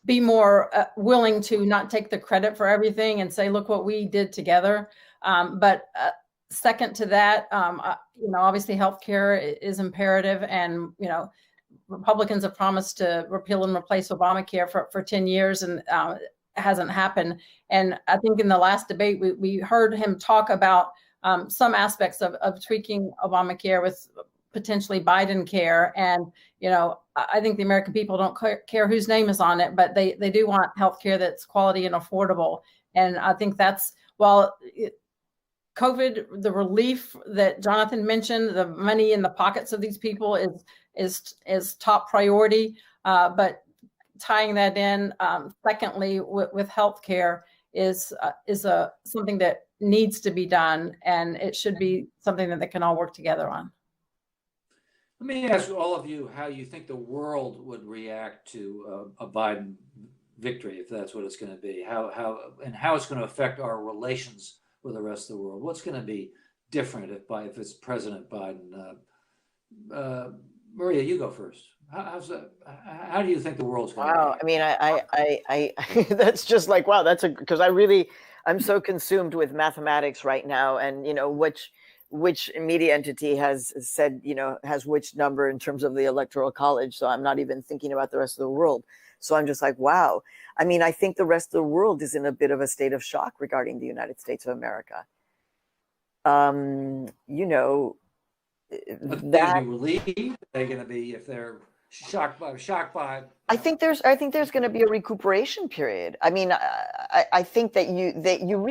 be more willing to not take the credit for everything and say, look what we did together. But second to that, obviously healthcare is imperative, and Republicans have promised to repeal and replace Obamacare for 10 years, and it hasn't happened. And I think in the last debate, we heard him talk about some aspects of tweaking Obamacare with potentially Biden care. And, I think the American people don't care whose name is on it, but they do want healthcare that's quality and affordable. And I think that's, COVID, the relief that Jonathan mentioned, the money in the pockets of these people is top priority. But tying that in, secondly, with healthcare is something that needs to be done, and it should be something that they can all work together on. Let me ask all of you how you think the world would react to a Biden victory, if that's what it's going to be. How it's going to affect our relations with the rest of the world. What's going to be different if it's President Biden? Maria, you go first. How do you think the world's going to Wow. react? I mean, I that's just like, wow, because I'm so consumed with mathematics right now, and which media entity has said, has which number in terms of the Electoral College. So I'm not even thinking about the rest of the world. So I'm just like, wow. I mean, I think the rest of the world is in a bit of a state of shock regarding the United States of America. Are they going to be relieved? Are they going to be, if they're shocked by? I think there's going to be a recuperation period. I mean, I think that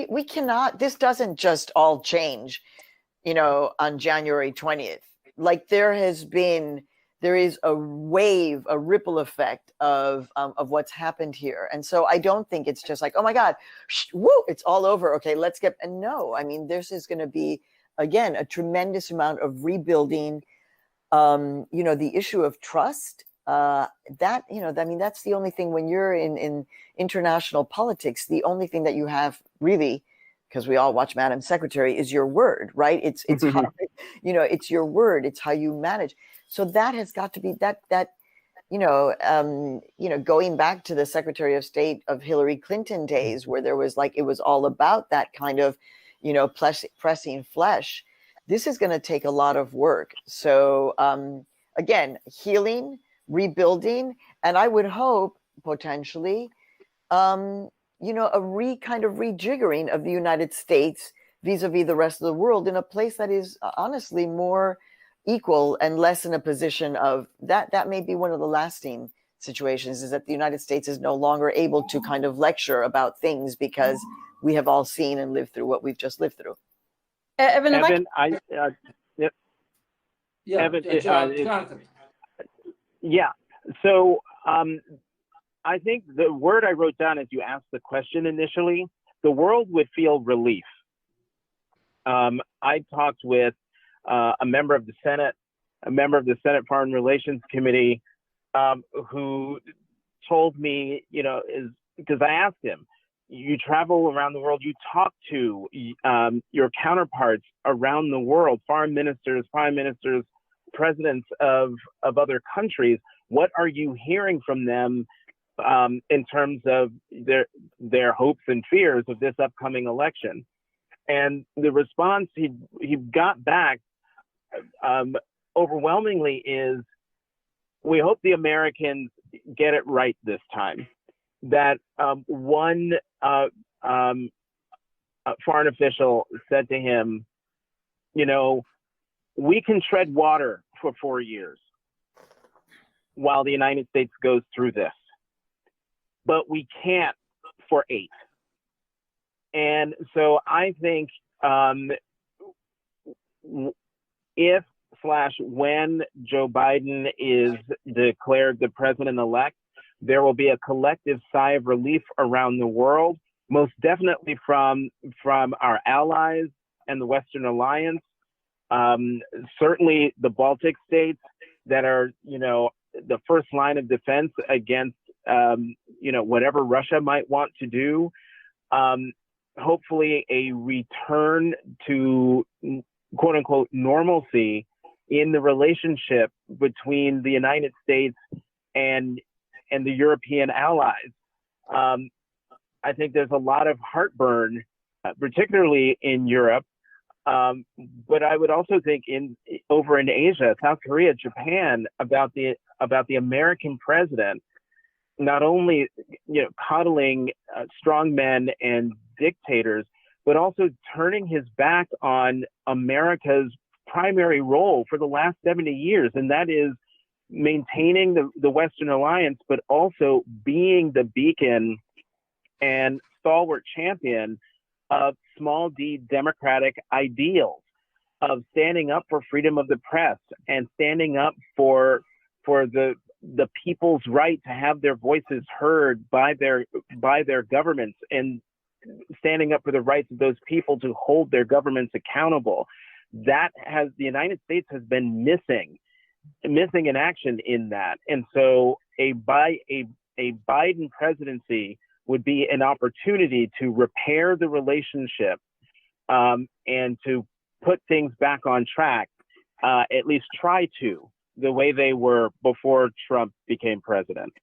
we cannot. This doesn't just all change, on January 20th. Like there is a wave, a ripple effect of what's happened here. And so I don't think it's just like, oh my God, woo, it's all over. Okay, let's get, and no, I mean, this is going to be, again, a tremendous amount of rebuilding. The issue of trust, I mean, that's the only thing when you're in international politics, the only thing that you have really, because we all watch Madam Secretary, is your word, right? It's how, it's your word. It's how you manage. So that has got to be going back to the Secretary of State of Hillary Clinton days, where there was it was all about that kind of, pressing flesh. This is going to take a lot of work. So again, healing, rebuilding, and I would hope potentially, a kind of rejiggering of the United States vis-a-vis the rest of the world in a place that is honestly more equal and less in a position of that may be one of the lasting situations, is that the United States is no longer able to kind of lecture about things because we have all seen and lived through what we've just lived through. Evan, Yep. Yeah, Evan, Jonathan. Yeah. So I think the word I wrote down as you asked the question initially, the world would feel relief. I talked with a member of the Senate Foreign Relations Committee, who told me, because I asked him, you travel around the world, you talk to your counterparts around the world, foreign ministers, prime ministers, presidents of other countries. What are you hearing from them in terms of their hopes and fears of this upcoming election? And the response he got back overwhelmingly is, we hope the Americans get it right this time. That one foreign official said to him, we can tread water for 4 years while the United States goes through this, but we can't for 8. And so I think when Joe Biden is declared the president-elect, there will be a collective sigh of relief around the world, most definitely from our allies and the Western Alliance. Certainly the Baltic states that are, the first line of defense against, whatever Russia might want to do. Hopefully a return to quote unquote normalcy in the relationship between the United States and the European allies. I think there's a lot of heartburn, particularly in Europe. But I would also think over in Asia, South Korea, Japan, about the American president, not only coddling strong men and dictators, but also turning his back on America's primary role for the last 70 years, and that is maintaining the Western Alliance, but also being the beacon and stalwart champion of small d democratic ideals, of standing up for freedom of the press and standing up for the people's right to have their voices heard by their governments, and standing up for the rights of those people to hold their governments accountable. The United States has been missing in action in that. And so a Biden presidency would be an opportunity to repair the relationship and to put things back on track, at least try to, the way they were before Trump became president.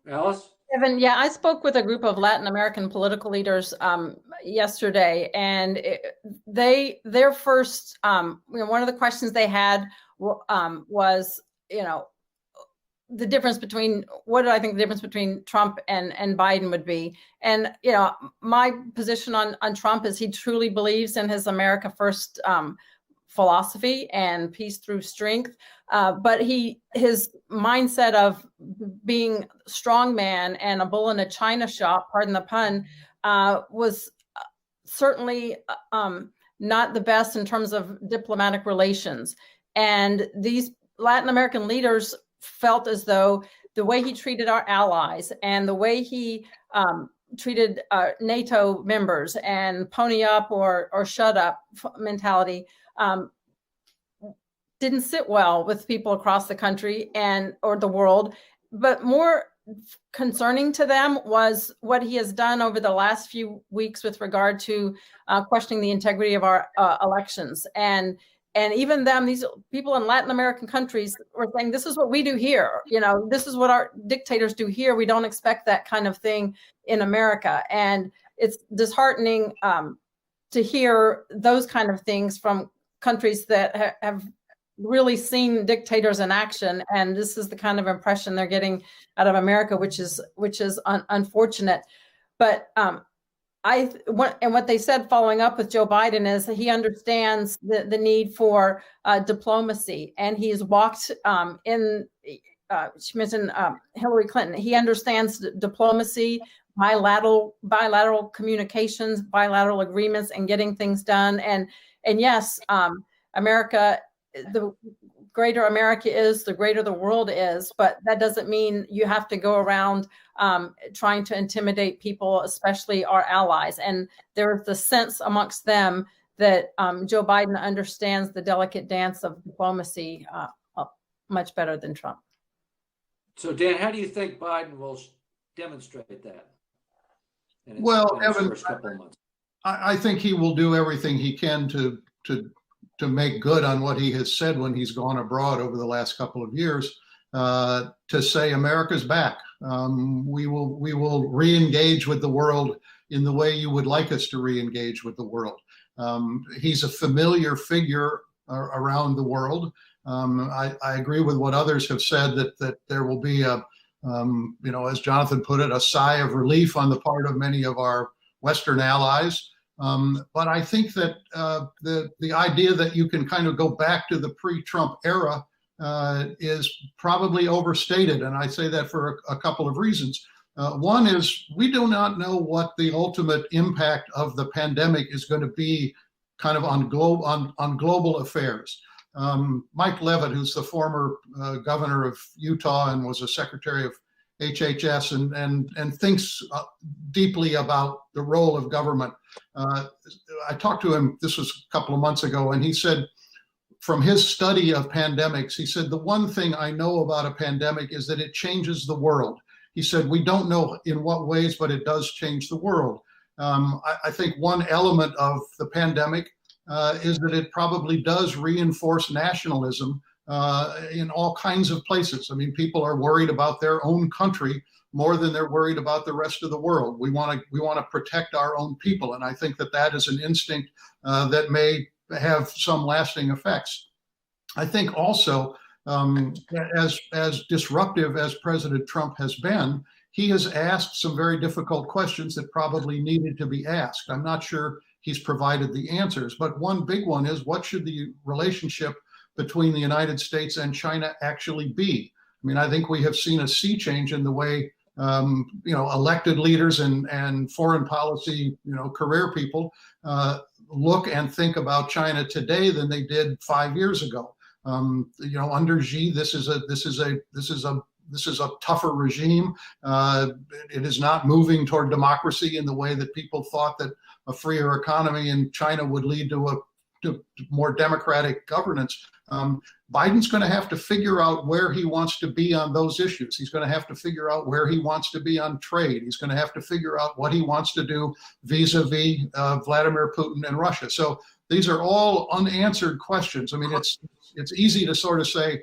Alice? Evan, yeah, I spoke with a group of Latin American political leaders yesterday, and their first, one of the questions they had was, the difference between, what do I think the difference between Trump and Biden would be? And, my position on Trump is he truly believes in his America First philosophy and peace through strength. But his mindset of being strong man and a bull in a china shop, pardon the pun, was certainly not the best in terms of diplomatic relations. And these Latin American leaders felt as though the way he treated our allies and the way he treated NATO members and pony up or shut up mentality didn't sit well with people across the country or the world. But more concerning to them was what he has done over the last few weeks with regard to questioning the integrity of our elections. And even them, these people in Latin American countries were saying, this is what we do here. This is what our dictators do here. We don't expect that kind of thing in America. And it's disheartening to hear those kind of things from countries that have really seen dictators in action. And this is the kind of impression they're getting out of America, which is unfortunate. But what they said following up with Joe Biden is that he understands the need for diplomacy, and he's walked she mentioned Hillary Clinton. He understands diplomacy, bilateral communications, bilateral agreements, and getting things done. And yes, America, the greater America is, the greater the world is, but that doesn't mean you have to go around trying to intimidate people, especially our allies. And there is the sense amongst them that Joe Biden understands the delicate dance of diplomacy much better than Trump. So, Dan, how do you think Biden will demonstrate that? Well, in his Evan, first couple of months? I think he will do everything he can to make good on what he has said when he's gone abroad over the last couple of years, to say America's back. We will re-engage with the world in the way you would like us to re-engage with the world. He's a familiar figure around the world. I agree with what others have said that there will be as Jonathan put it, a sigh of relief on the part of many of our Western allies. But I think that the idea that you can kind of go back to the pre-Trump era is probably overstated. And I say that for a couple of reasons. One is we do not know what the ultimate impact of the pandemic is going to be kind of on global affairs. Mike Leavitt, who's the former governor of Utah and was a secretary of HHS and thinks deeply about the role of government. I talked to him, this was a couple of months ago, and he said, from his study of pandemics, he said, the one thing I know about a pandemic is that it changes the world. He said, we don't know in what ways, but it does change the world. I think one element of the pandemic is that it probably does reinforce nationalism in all kinds of places. I mean, people are worried about their own country more than they're worried about the rest of the world. We want to protect our own people, and I think that is an instinct that may have some lasting effects. I think also, as disruptive as President Trump has been, he has asked some very difficult questions that probably needed to be asked. I'm not sure he's provided the answers, but one big one is, what should the relationship between the United States and China actually be? I mean, I think we have seen a sea change in the way elected leaders and foreign policy, career people look and think about China today than they did 5 years ago. Under Xi, this is a tougher regime. It is not moving toward democracy in the way that people thought that a freer economy in China would lead to more democratic governance. Biden's going to have to figure out where he wants to be on those issues. He's going to have to figure out where he wants to be on trade. He's going to have to figure out what he wants to do vis-a-vis Vladimir Putin and Russia. So these are all unanswered questions. I mean, it's easy to sort of say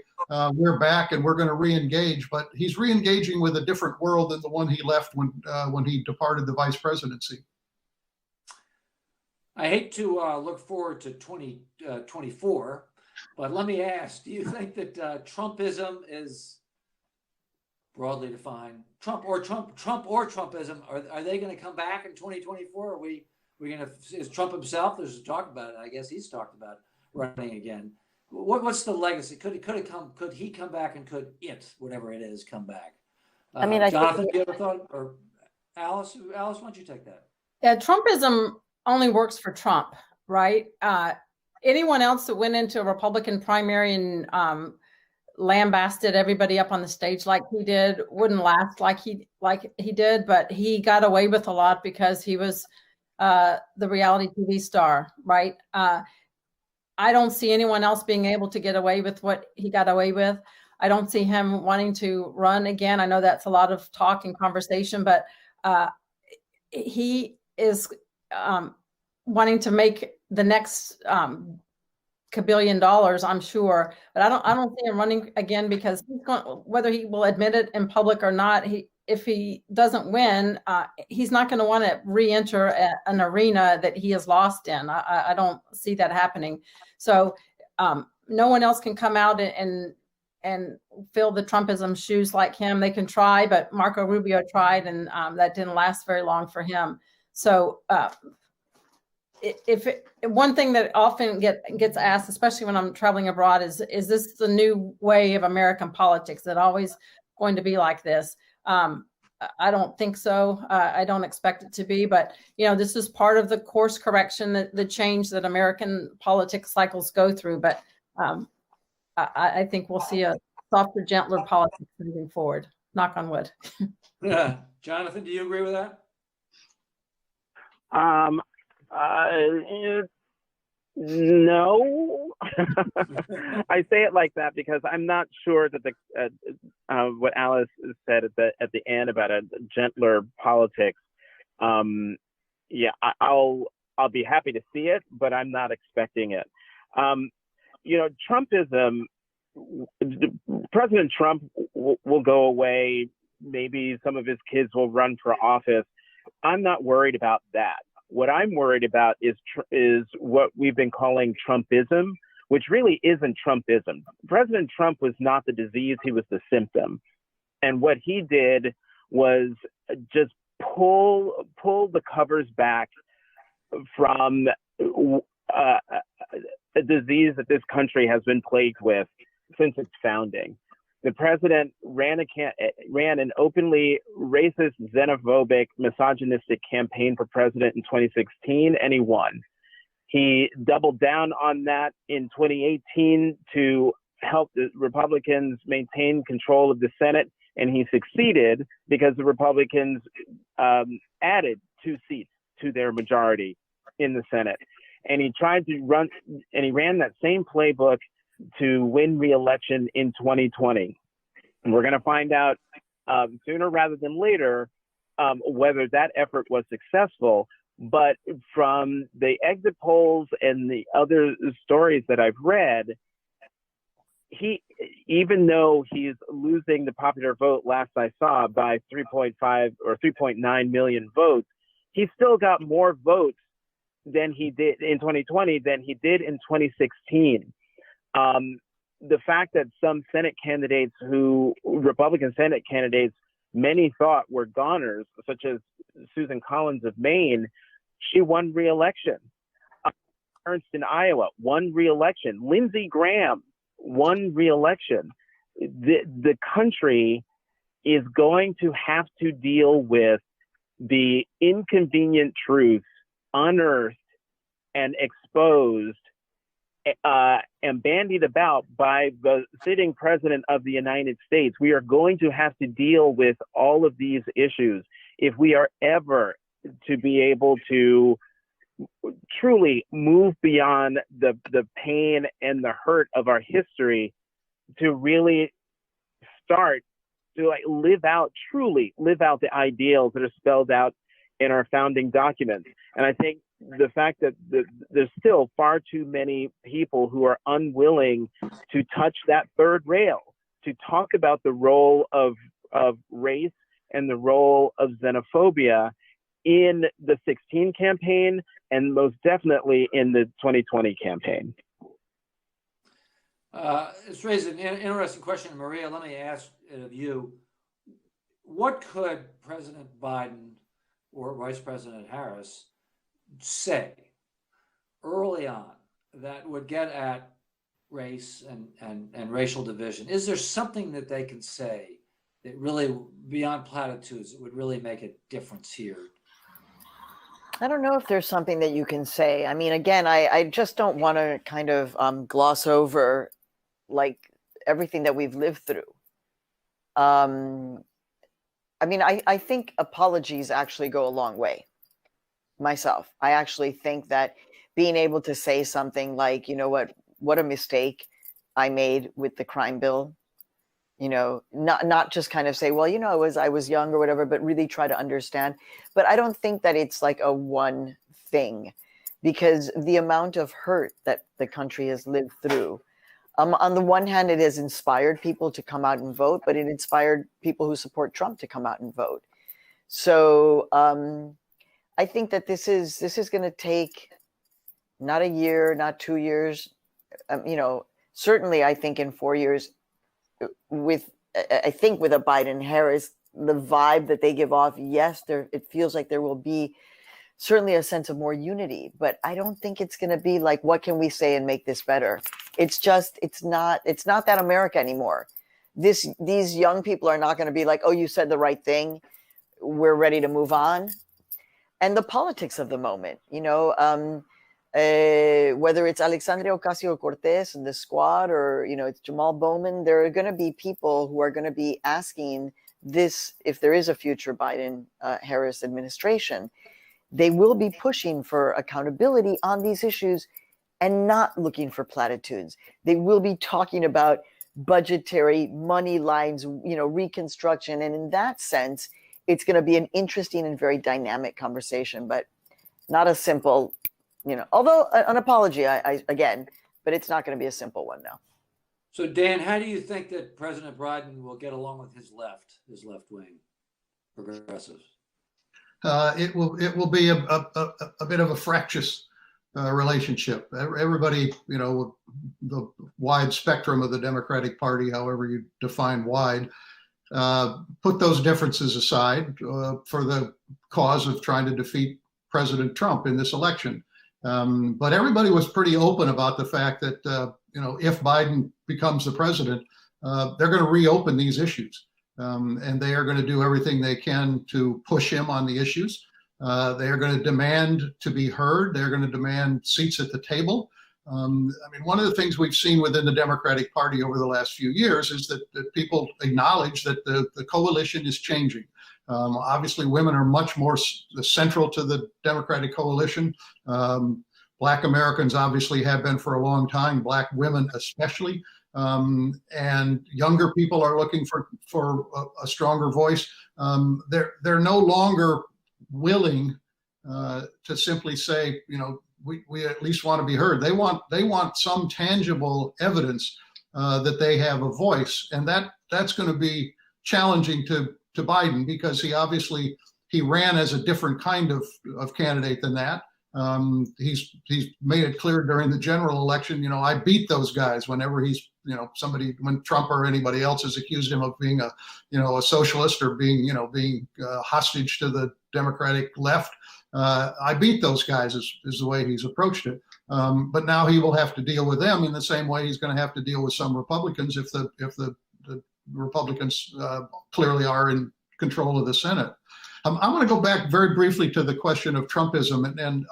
we're back and we're going to re-engage, but he's re-engaging with a different world than the one he left when he departed the vice presidency. I hate to look forward to 2024, but let me ask, do you think that Trumpism is broadly defined, Trump or Trumpism, are they going to come back in 2024? Are we going to, is Trump himself, there's talk about it, I guess he's talked about running again. What's the legacy? Could he come back, and could it, whatever it is, come back? I mean, Jonathan, do you ever thought, or Alice, why don't you take that? Yeah, Trumpism only works for Trump, right? Anyone else that went into a Republican primary and lambasted everybody up on the stage like he did wouldn't last like he did, but he got away with a lot because he was the reality TV star, right? I don't see anyone else being able to get away with what he got away with. I don't see him wanting to run again. I know that's a lot of talk and conversation, but he is wanting to make the next $1 billion, I'm sure, but I don't see him running again, because he's going, whether he will admit it in public or not, if he doesn't win, he's not going to want to re-enter an arena that he has lost in. I don't see that happening. So no one else can come out and and fill the Trumpism shoes like him. They can try, but Marco Rubio tried, and that didn't last very long for him. So one thing that often gets asked, especially when I'm traveling abroad, is this the new way of American politics? Is it always going to be like this? I don't think so. I don't expect it to be, but this is part of the course correction, the change that American politics cycles go through. But I think we'll see a softer, gentler politics moving forward. Knock on wood. Yeah. Jonathan, do you agree with that? No. I say it like that because I'm not sure that what Alice said at the end about a gentler politics. Yeah, I'll be happy to see it, but I'm not expecting it. Trumpism. President Trump will go away. Maybe some of his kids will run for office. I'm not worried about that. What I'm worried about is what we've been calling Trumpism, which really isn't Trumpism. President Trump was not the disease, he was the symptom. And what he did was just pull the covers back from a disease that this country has been plagued with since its founding. The president ran an openly racist, xenophobic, misogynistic campaign for president in 2016, and he won. He doubled down on that in 2018 to help the Republicans maintain control of the Senate, and he succeeded because the Republicans added 2 seats to their majority in the Senate. And he ran that same playbook to win re-election in 2020. And we're going to find out sooner rather than later whether that effort was successful. But from the exit polls and the other stories that I've read, even though he's losing the popular vote last I saw by 3.5 or 3.9 million votes, he still got more votes than he did in 2020 than he did in 2016. The fact that some Republican Senate candidates, many thought were goners, such as Susan Collins of Maine, she won re-election. Ernst in Iowa won re-election. Lindsey Graham won re-election. The country is going to have to deal with the inconvenient truths unearthed and exposed and bandied about by the sitting president of the United States. We are going to have to deal with all of these issues if we are ever to be able to truly move beyond the pain and the hurt of our history to really start to truly live out the ideals that are spelled out in our founding documents. And I think the fact that there's still far too many people who are unwilling to touch that third rail, to talk about the role of race and the role of xenophobia in the 2016 campaign and most definitely in the 2020 campaign. It's raised an interesting question, Maria. Let me ask it of you. What could President Biden or Vice President Harris say early on that would get at race and racial division? Is there something that they can say that really, beyond platitudes, that would really make a difference here? I don't know if there's something that you can say. I mean, again, I just don't want to kind of gloss over like everything that we've lived through. I mean, I think apologies actually go a long way. Myself, I actually think that being able to say something like, you know what a mistake I made with the crime bill, not just kind of say, well, I was young or whatever, but really try to understand. But I don't think that it's like a one thing, because the amount of hurt that the country has lived through, on the one hand, it has inspired people to come out and vote, but it inspired people who support Trump to come out and vote. So I think that this is going to take not a year, not 2 years. Certainly I think in 4 years, I think with a Biden-Harris, the vibe that they give off, yes, it feels like there will be certainly a sense of more unity, but I don't think it's going to be like, what can we say and make this better? It's not that America anymore. These young people are not going to be like, oh, you said the right thing, we're ready to move on. And the politics of the moment, whether it's Alexandria Ocasio-Cortez and the squad, or it's Jamal Bowman, there are going to be people who are going to be asking this, if there is a future Biden Harris administration, they will be pushing for accountability on these issues and not looking for platitudes. They will be talking about budgetary money lines, reconstruction. And in that sense, it's going to be an interesting and very dynamic conversation, but not a simple, although an apology, again, but it's not going to be a simple one now. So Dan, how do you think that President Biden will get along with his left wing progressives? It will be a bit of a fractious relationship. Everybody, the wide spectrum of the Democratic Party, however you define wide, put those differences aside for the cause of trying to defeat President Trump in this election. But everybody was pretty open about the fact that, if Biden becomes the president, they're going to reopen these issues. And they are going to do everything they can to push him on the issues. They are going to demand to be heard. They're going to demand seats at the table. One of the things we've seen within the Democratic Party over the last few years is that people acknowledge that the coalition is changing. Obviously, women are much more central to the Democratic coalition. Black Americans obviously have been for a long time, Black women especially. And younger people are looking for a stronger voice. They're no longer willing to simply say, we at least want to be heard. They want some tangible evidence that they have a voice, and that's going to be challenging to Biden, because he ran as a different kind of candidate than that. He's made it clear during the general election, I beat those guys whenever when Trump or anybody else has accused him of being a socialist or being hostage to the Democratic left. I beat those guys is the way he's approached it. But now he will have to deal with them in the same way he's going to have to deal with some Republicans if the Republicans clearly are in control of the Senate. I want to go back very briefly to the question of Trumpism, and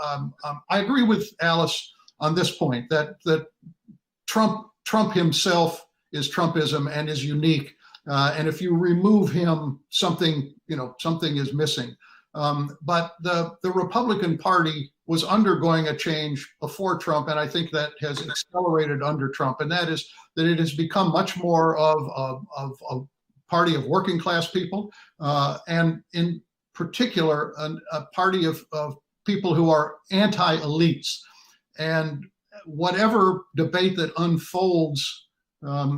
I agree with Alice on this point that Trump himself is Trumpism and is unique, and if you remove him, something is missing. But the Republican Party was undergoing a change before Trump, and I think that has accelerated under Trump, and that is that it has become much more of a party of working class people, and in particular, a party of people who are anti-elites. And whatever debate that unfolds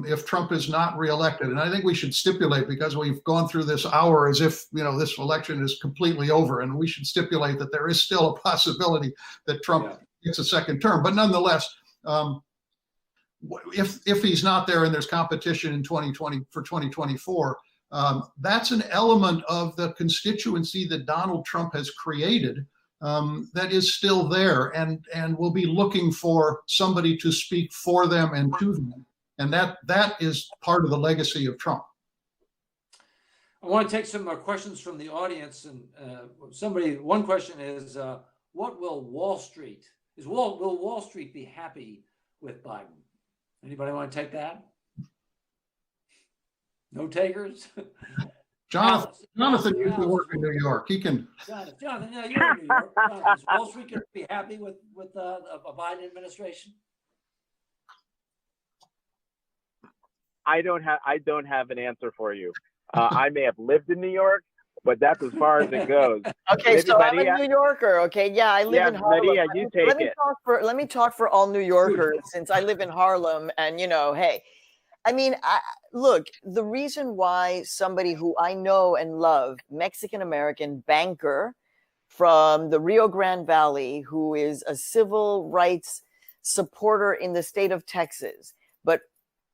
if Trump is not reelected, and I think we should stipulate, because we've gone through this hour as if this election is completely over, and we should stipulate that there is still a possibility that Trump gets a second term. But nonetheless, if he's not there and there's competition in 2024, that's an element of the constituency that Donald Trump has created that is still there, and will be looking for somebody to speak for them and to them. And that is part of the legacy of Trump. I want to take some questions from the audience, and one question is, what will Wall Street be happy with Biden? Anybody want to take that? No takers? Jonathan used to work in New York. He can. Jonathan, you're in New York. Jonathan, is Wall Street going to be happy with a Biden administration? I don't have an answer for you. I may have lived in New York, but that's as far as it goes. Okay, Maybe so Maria, I'm a New Yorker. Okay, yeah, I live in Harlem. Maria, you take it. Let me talk for all New Yorkers, since I live in Harlem, and hey, look, the reason why somebody who I know and love, Mexican-American banker from the Rio Grande Valley, who is a civil rights supporter in the state of Texas, but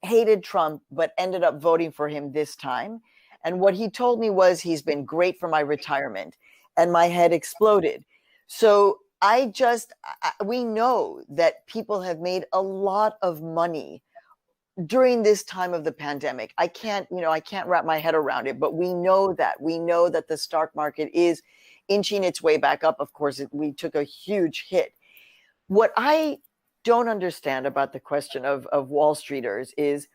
hated Trump, but ended up voting for him this time. And what he told me was he's been great for my retirement, and my head exploded. So we know that people have made a lot of money during this time of the pandemic. I can't wrap my head around it, but we know that the stock market is inching its way back up. Of course, we took a huge hit. What I don't understand about the question of Wall Streeters is,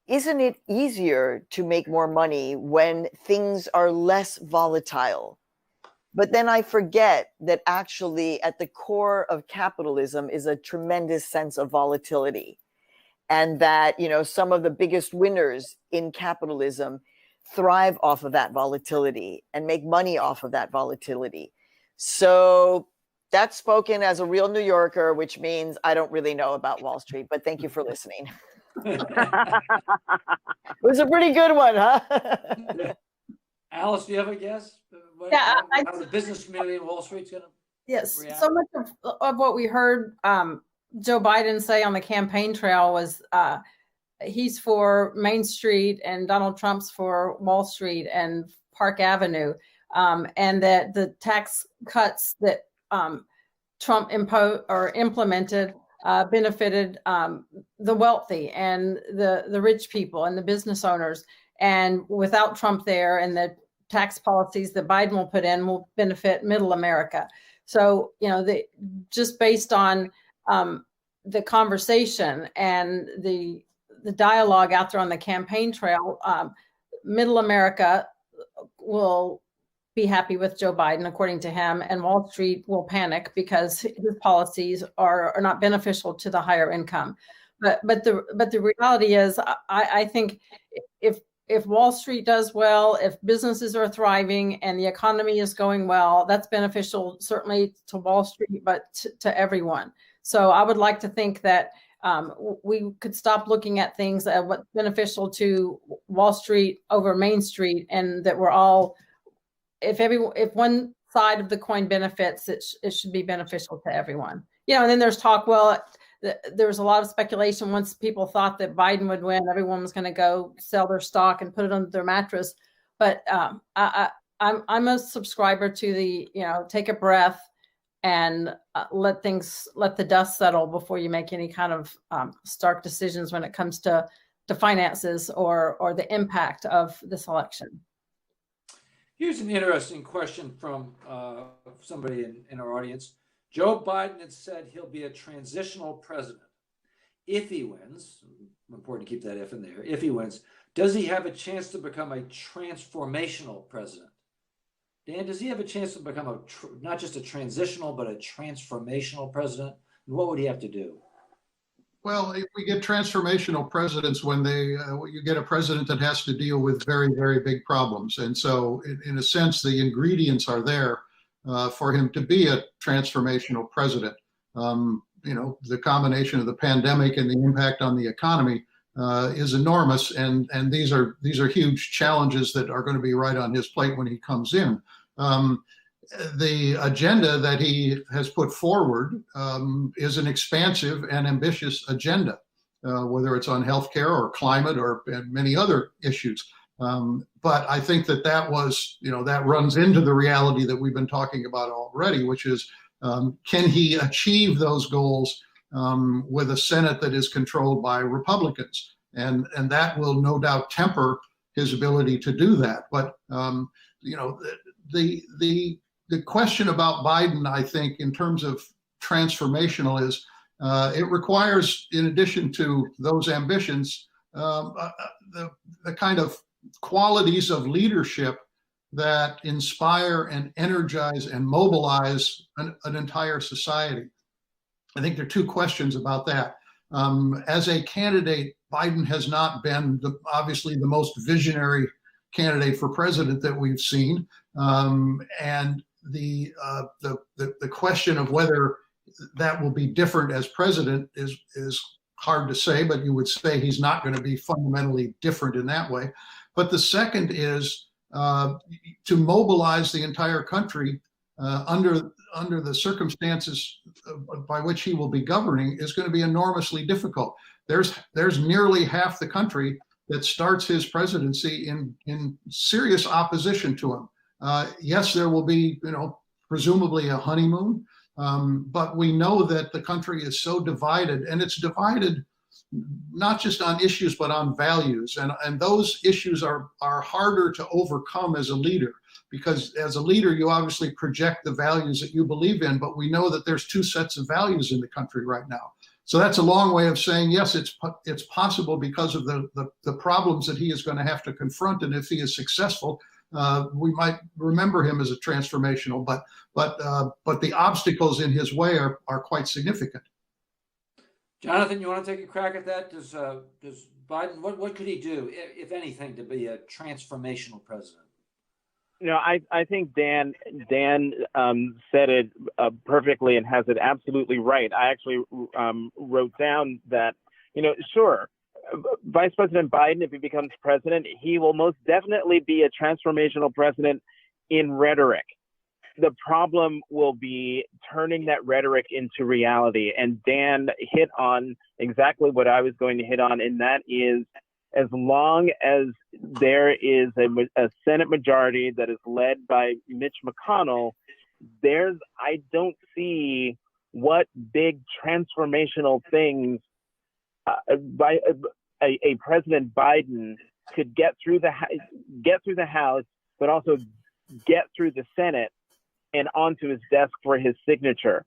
isn't it easier to make more money when things are less volatile? But then I forget that actually at the core of capitalism is a tremendous sense of volatility. And that, some of the biggest winners in capitalism thrive off of that volatility and make money off of that volatility. So that's spoken as a real New Yorker, which means I don't really know about Wall Street, but thank you for listening. It was a pretty good one, huh? Alice, do you have a guess? Yeah, how the business community in Wall Street's going to react? So much of what we heard Joe Biden say on the campaign trail was he's for Main Street and Donald Trump's for Wall Street and Park Avenue, and that the tax cuts that Trump implemented benefited the wealthy and the rich people and the business owners. And without Trump there, and the tax policies that Biden will put in will benefit middle America. So, just based on the conversation and the dialogue out there on the campaign trail, middle America will be happy with Joe Biden, according to him, and Wall Street will panic because his policies are not beneficial to the higher income. But the reality is, I think if Wall Street does well, if businesses are thriving and the economy is going well, that's beneficial certainly to Wall Street, but to everyone. So I would like to think that we could stop looking at things at what's beneficial to Wall Street over Main Street, and that we're all, if one side of the coin benefits, it should be beneficial to everyone. And then there's talk, there was a lot of speculation once people thought that Biden would win, everyone was going to go sell their stock and put it under their mattress. But I'm a subscriber to the, take a breath and let the dust settle before you make any kind of stark decisions when it comes to finances or the impact of this election. Here's an interesting question from somebody in our audience. Joe Biden had said he'll be a transitional president. If he wins, important to keep that if in there, if he wins, does he have a chance to become a transformational president? Dan, does he have a chance to become not just a transitional, but a transformational president? And what would he have to do? Well, if we get transformational presidents when you get a president that has to deal with very, very big problems. And so in a sense, the ingredients are there for him to be a transformational president. The combination of the pandemic and the impact on the economy is enormous, and these are huge challenges that are going to be right on his plate when he comes in. The agenda that he has put forward is an expansive and ambitious agenda, whether it's on healthcare or climate or many other issues. But I think that was, that runs into the reality that we've been talking about already, which is, can he achieve those goals with a Senate that is controlled by Republicans? And that will no doubt temper his ability to do that. But, the question about Biden, I think, in terms of transformational is it requires, in addition to those ambitions, the kind of qualities of leadership that inspire and energize and mobilize an entire society. I think there are two questions about that. As a candidate, Biden has not been obviously the most visionary candidate for president that we've seen, and the question of whether that will be different as president is hard to say, but you would say he's not going to be fundamentally different in that way. But the second is to mobilize the entire country under the circumstances by which he will be governing is going to be enormously difficult. there's nearly half the country that starts his presidency in serious opposition to him. Yes, there will be, presumably a honeymoon, but we know that the country is so divided, and it's divided not just on issues, but on values. And those issues are harder to overcome as a leader, because as a leader, you obviously project the values that you believe in, but we know that there's two sets of values in the country right now. So that's a long way of saying, yes, it's possible because of the problems that he is going to have to confront. And if he is successful, we might remember him as a transformational, but the obstacles in his way are quite significant. Jonathan, you want to take a crack at that? Does Biden, what could he do, if anything, to be a transformational president? I think Dan said it perfectly and has it absolutely right. I actually wrote down that, sure, Vice President Biden, if he becomes president, he will most definitely be a transformational president in rhetoric. The problem will be turning that rhetoric into reality. And Dan hit on exactly what I was going to hit on, and that is, as long as there is a Senate majority that is led by Mitch McConnell, I don't see what big transformational things a President Biden could get through the House, but also get through the Senate and onto his desk for his signature.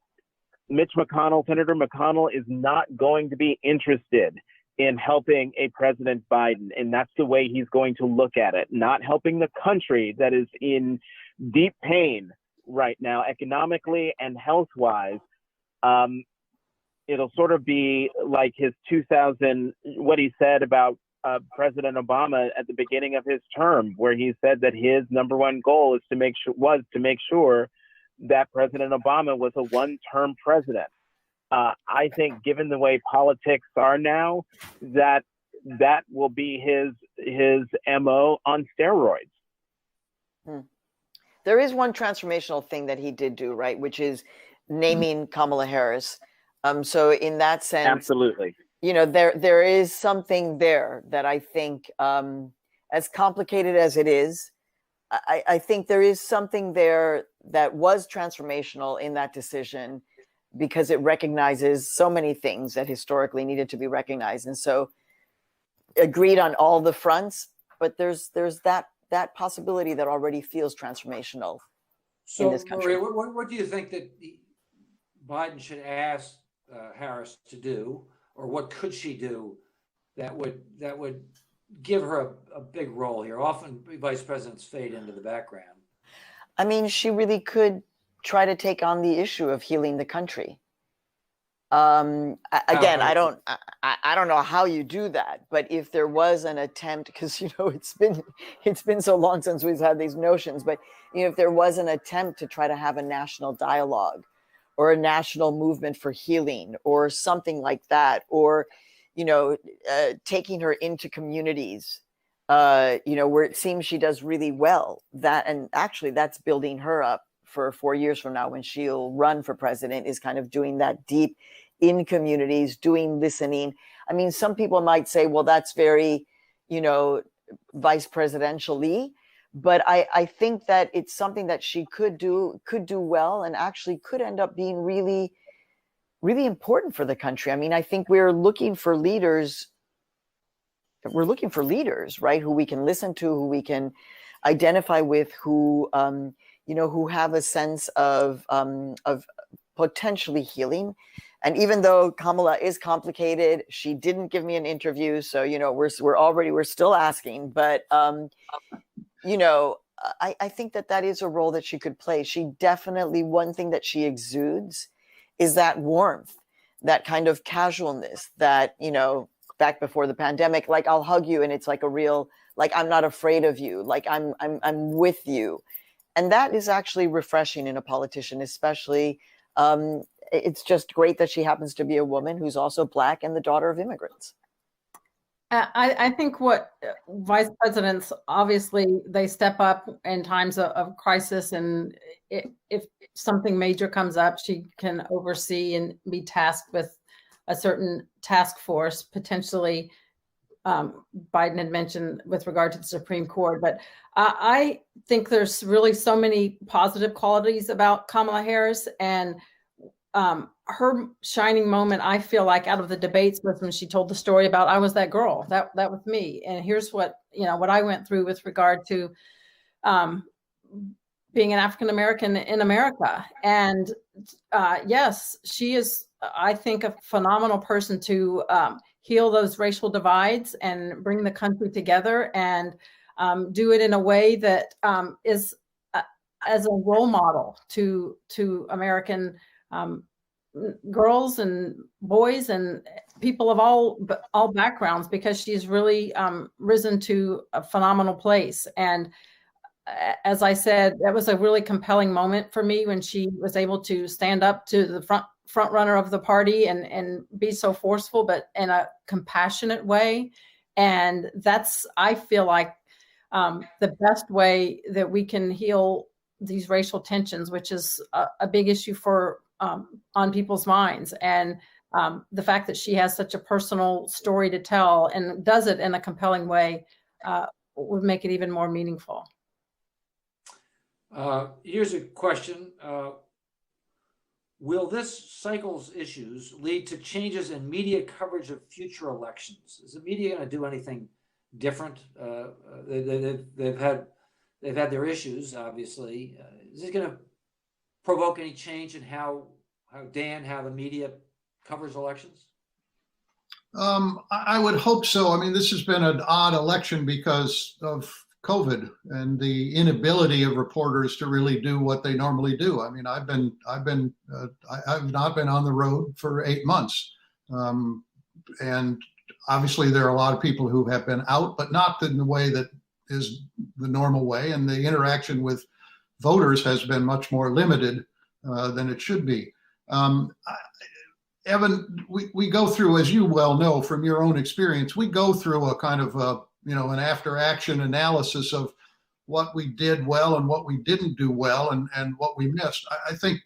Senator McConnell is not going to be interested in helping a President Biden, and that's the way he's going to look at it, not helping the country that is in deep pain right now, economically and health-wise. It'll sort of be like what he said about President Obama at the beginning of his term, where he said that his number one goal was to make sure that President Obama was a one-term president. I think, given the way politics are now, that will be his MO on steroids. There is one transformational thing that he did do, right, which is naming Kamala Harris. So in that sense, absolutely, there is something there that I think, as complicated as it is, I think there is something there that was transformational in that decision, because it recognizes so many things that historically needed to be recognized. And so agreed on all the fronts, but there's that possibility that already feels transformational in this country. Maria, what do you think that Biden should ask Harris to do, or what could she do that would give her a big role here? Often vice presidents fade into the background. I mean, she really could try to take on the issue of healing the country. I don't know how you do that, but if there was an attempt, because it's been so long since we've had these notions, but if there was an attempt to try to have a national dialogue or a national movement for healing or something like that, or taking her into communities, where it seems she does really well, and actually that's building her up for 4 years from now when she'll run for president, is kind of doing that deep in communities, doing listening. I mean, some people might say, well, that's very, vice presidentially, but I think that it's something that she could do well, and actually could end up being really, really important for the country. I mean, I think we're looking for leaders. We're looking for leaders, right? Who we can listen to, who we can identify with, who have a sense of potentially healing. And even though Kamala is complicated, she didn't give me an interview, so we're still asking. But I think that is a role that she could play. She definitely, one thing that she exudes is that warmth, that kind of casualness that, back before the pandemic, like, I'll hug you and it's like a real, like, I'm not afraid of you, like I'm with you. And that is actually refreshing in a politician, especially. It's just great that she happens to be a woman who's also Black and the daughter of immigrants. I think what vice presidents, obviously, they step up in times of crisis, and if something major comes up, she can oversee and be tasked with a certain task force, potentially Biden had mentioned with regard to the Supreme Court. But I think there's really so many positive qualities about Kamala Harris, and her shining moment, I feel like, out of the debates was when she told the story about I was that girl, that was me, and here's what what I went through with regard to being an African American in America. And yes, she is, I think, a phenomenal person to heal those racial divides and bring the country together, and do it in a way that is as a role model to American girls and boys and people of all backgrounds, because she's really risen to a phenomenal place. And as I said, that was a really compelling moment for me when she was able to stand up to the front runner of the party and be so forceful, but in a compassionate way. And that's, I feel like, the best way that we can heal these racial tensions, which is a big issue for on people's minds. And the fact that she has such a personal story to tell and does it in a compelling way would make it even more meaningful. Here's a question. Will this cycle's issues lead to changes in media coverage of future elections? Is the media going to do anything different? They've had their issues, obviously. Is it going to provoke any change in how the media covers elections? I would hope so. I mean, this has been an odd election because of COVID and the inability of reporters to really do what they normally do. I mean, I've not been on the road for 8 months, and obviously there are a lot of people who have been out, but not in the way that is the normal way. And the interaction with voters has been much more limited than it should be. Evan, we go through, as you well know from your own experience, we go through a kind of an after action analysis of what we did well and what we didn't do well and what we missed. I think,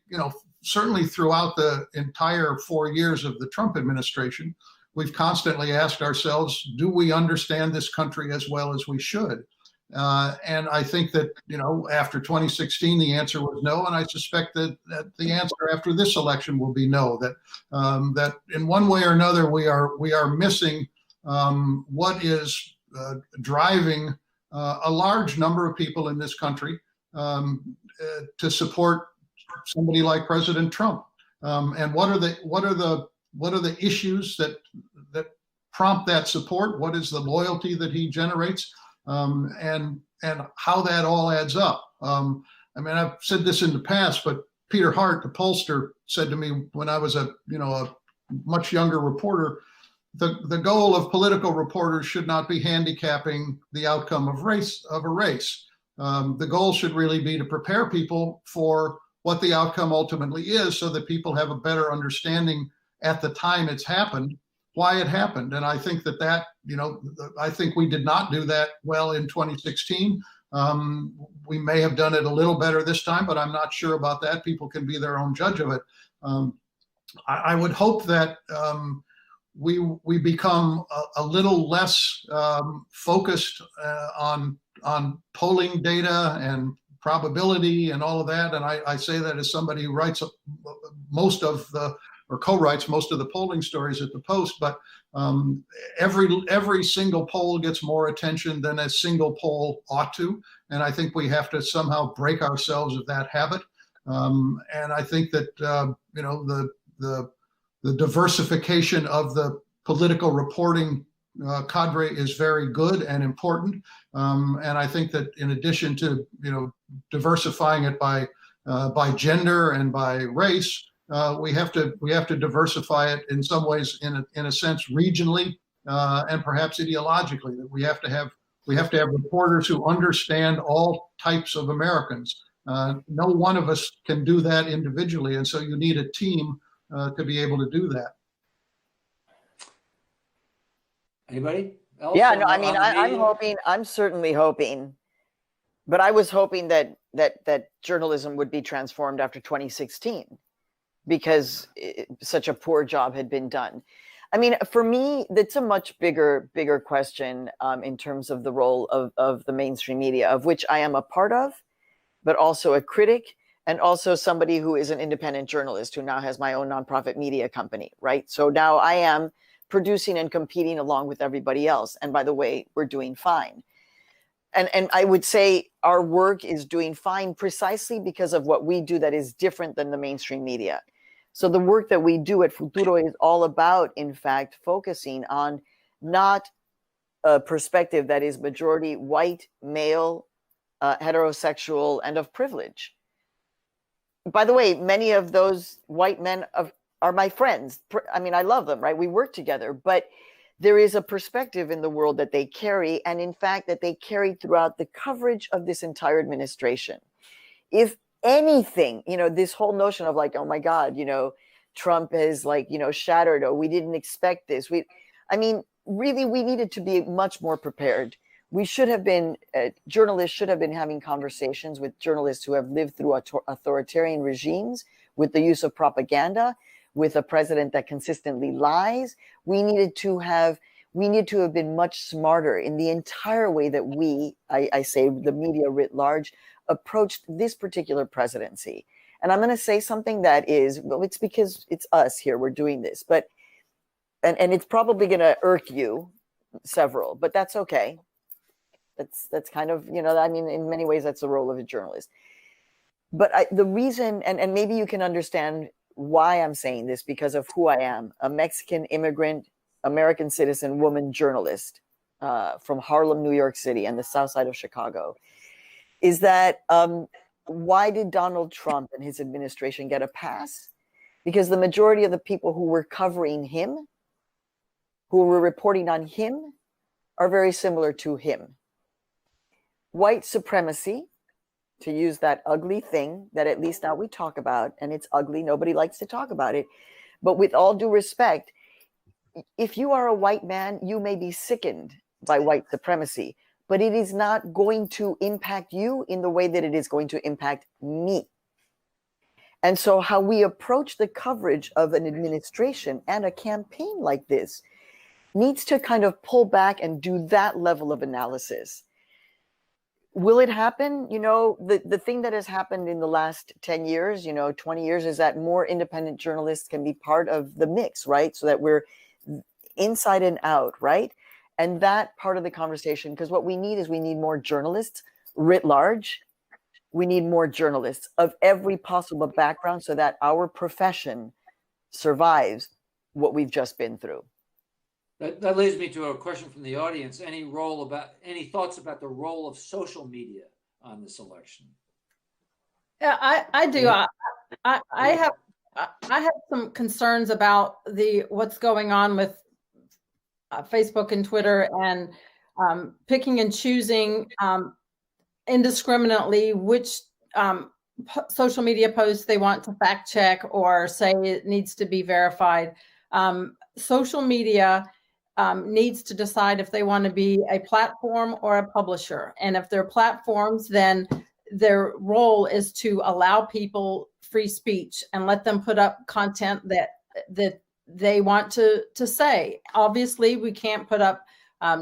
certainly throughout the entire 4 years of the Trump administration, we've constantly asked ourselves, do we understand this country as well as we should? And I think that, after 2016, the answer was no. And I suspect that the answer after this election will be no, that in one way or another, we are missing what is driving a large number of people in this country to support somebody like President Trump. And what are the issues that prompt that support? What is the loyalty that he generates? And how that all adds up. I mean, I've said this in the past, but Peter Hart, the pollster, said to me when I was a much younger reporter, the goal of political reporters should not be handicapping the outcome of a race. The goal should really be to prepare people for what the outcome ultimately is, so that people have a better understanding at the time it's happened, why it happened. And I think I think we did not do that well in 2016. We may have done it a little better this time, but I'm not sure about that. People can be their own judge of it. I would hope that we become a little less focused on polling data and probability and all of that. And I say that as somebody who writes co-writes most of the polling stories at the Post, but every single poll gets more attention than a single poll ought to. And I think we have to somehow break ourselves of that habit. And I think that, the diversification of the political reporting cadre is very good and important. And I think that in addition to, diversifying it by gender and by race, we have to diversify it in some ways, in a sense, regionally and perhaps ideologically. That we have to have reporters who understand all types of Americans. No one of us can do that individually, and so you need a team to be able to do that. Anybody else? Yeah, no, I mean, I'm certainly hoping, but I was hoping that journalism would be transformed after 2016. because such a poor job had been done. I mean, for me, that's a much bigger question in terms of the role of the mainstream media, of which I am a part of, but also a critic, and also somebody who is an independent journalist who now has my own nonprofit media company, right? So now I am producing and competing along with everybody else. And by the way, we're doing fine. And I would say our work is doing fine precisely because of what we do that is different than the mainstream media. So the work that we do at Futuro is all about, in fact, focusing on not a perspective that is majority white, male, heterosexual, and of privilege. By the way, many of those white men are my friends. I mean, I love them, right? We work together, but there is a perspective in the world that they carry, and in fact, that they carry throughout the coverage of this entire administration. If anything, this whole notion of like, oh my God, Trump has like, shattered, or we didn't expect this. Really, we needed to be much more prepared. We should have been, journalists should have been having conversations with journalists who have lived through authoritarian regimes with the use of propaganda, with a president that consistently lies. We needed to have been much smarter in the entire way that I say the media writ large, approached this particular presidency. And I'm going to say something that is, well, it's because it's us here, we're doing this, but, and it's probably going to irk you several, but that's okay. That's kind of, in many ways, that's the role of a journalist. But the reason, and maybe you can understand why I'm saying this, because of who I am, a Mexican immigrant, American citizen, woman journalist from Harlem, New York City, and the South Side of Chicago, is that why did Donald Trump and his administration get a pass? Because the majority of the people who were covering him, who were reporting on him, are very similar to him. White supremacy, to use that ugly thing that at least now we talk about, and it's ugly, nobody likes to talk about it, but with all due respect, if you are a white man, you may be sickened by white supremacy, but it is not going to impact you in the way that it is going to impact me. And so how we approach the coverage of an administration and a campaign like this needs to kind of pull back and do that level of analysis. Will it happen? The thing that has happened in the last 10 years, 20 years, is that more independent journalists can be part of the mix, right? So that we're inside and out, right? And that part of the conversation, because what we need more journalists writ large. We need more journalists of every possible background so that our profession survives what we've just been through. That leads me to a question from the audience. Any thoughts about the role of social media on this election? Yeah, I do. I have some concerns about what's going on with Facebook and Twitter, and picking and choosing indiscriminately which social media posts they want to fact check or say it needs to be verified. Social media needs to decide if they want to be a platform or a publisher. And if they're platforms, then their role is to allow people free speech and let them put up content that they want to say. Obviously, we can't put up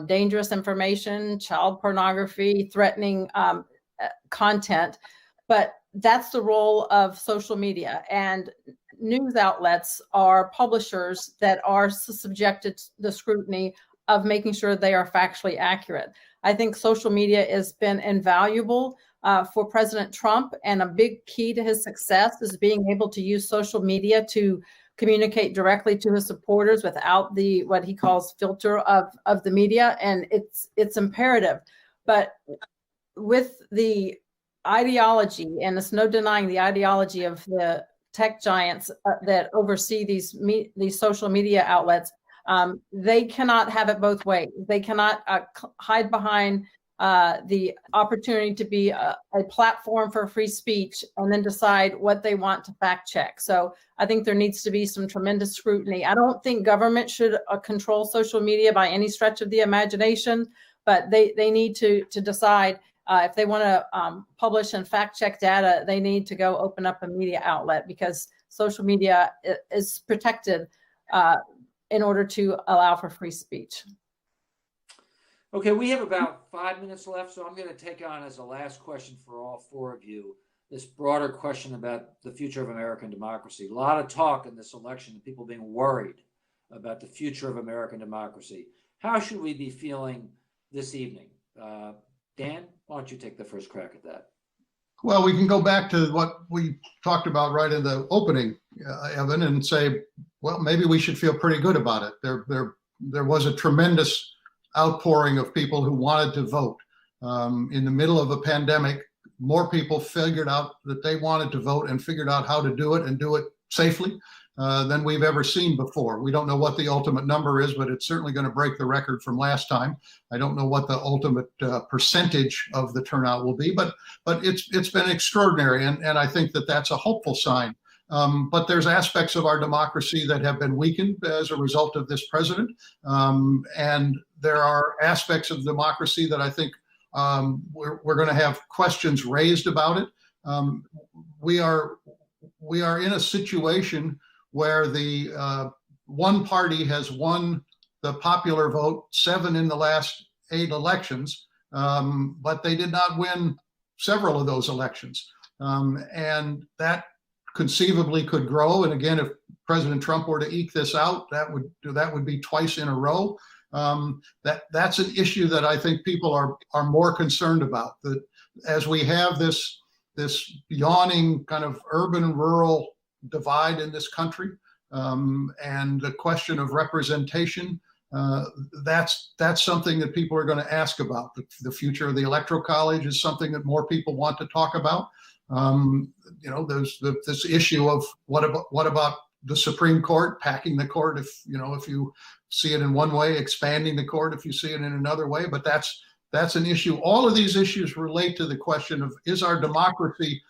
dangerous information, child pornography, threatening content, but that's the role of social media. And news outlets are publishers that are subjected to the scrutiny of making sure they are factually accurate. I think social media has been invaluable for President Trump, and a big key to his success is being able to use social media to communicate directly to his supporters without what he calls filter of the media, and it's imperative. But with the ideology, and there's no denying the ideology of the tech giants that oversee these social media outlets, they cannot have it both ways. They cannot hide behind the opportunity to be a platform for free speech and then decide what they want to fact check. So I think there needs to be some tremendous scrutiny. I don't think government should control social media by any stretch of the imagination, but they need to decide If they want to publish and fact check data, they need to go open up a media outlet, because social media is protected in order to allow for free speech. Okay, we have about 5 minutes left, so I'm going to take on as a last question for all four of you this broader question about the future of American democracy. A lot of talk in this election, people being worried about the future of American democracy. How should we be feeling this evening? Dan, why don't you take the first crack at that? Well, we can go back to what we talked about right in the opening, Evan, and say, well, maybe we should feel pretty good about it. There was a tremendous outpouring of people who wanted to vote. In the middle of a pandemic, more people figured out that they wanted to vote and figured out how to do it and do it safely than we've ever seen before. We don't know what the ultimate number is, but it's certainly going to break the record from last time. I don't know what the ultimate percentage of the turnout will be, but it's been extraordinary, and I think that that's a hopeful sign. But there's aspects of our democracy that have been weakened as a result of this president, and there are aspects of democracy that I think we're going to have questions raised about it. We are in a situation where the one party has won the popular vote 7 in the last 8 elections, but they did not win several of those elections, and that conceivably could grow. And again, if President Trump were to eke this out, that would be twice in a row. That's an issue that I think people are more concerned about. That as we have this yawning kind of urban-rural divide in this country, and the question of representation, that's something that people are going to ask about. The future of the Electoral College is something that more people want to talk about. There's this issue of what about the Supreme Court, packing the court if you see it in one way, expanding the court if you see it in another way. But that's an issue. All of these issues relate to the question of, is our democracy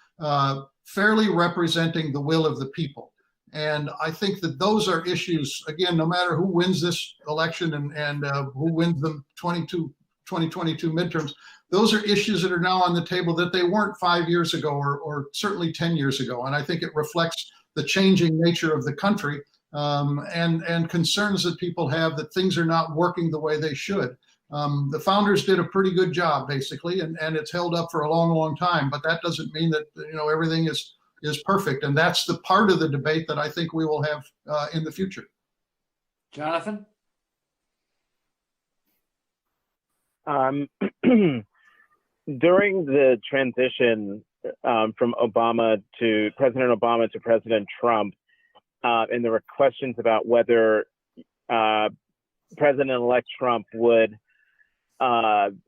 fairly representing the will of the people? And I think that those are issues, again, no matter who wins this election and who wins the 2022 midterms, those are issues that are now on the table that they weren't 5 years ago or certainly 10 years ago. And I think it reflects the changing nature of the country, and concerns that people have that things are not working the way they should. The founders did a pretty good job, basically, and it's held up for a long, long time. But that doesn't mean that everything is perfect, and that's the part of the debate that I think we will have in the future. Jonathan? During the transition from Obama to President Obama to President Trump, and there were questions about whether President-elect Trump would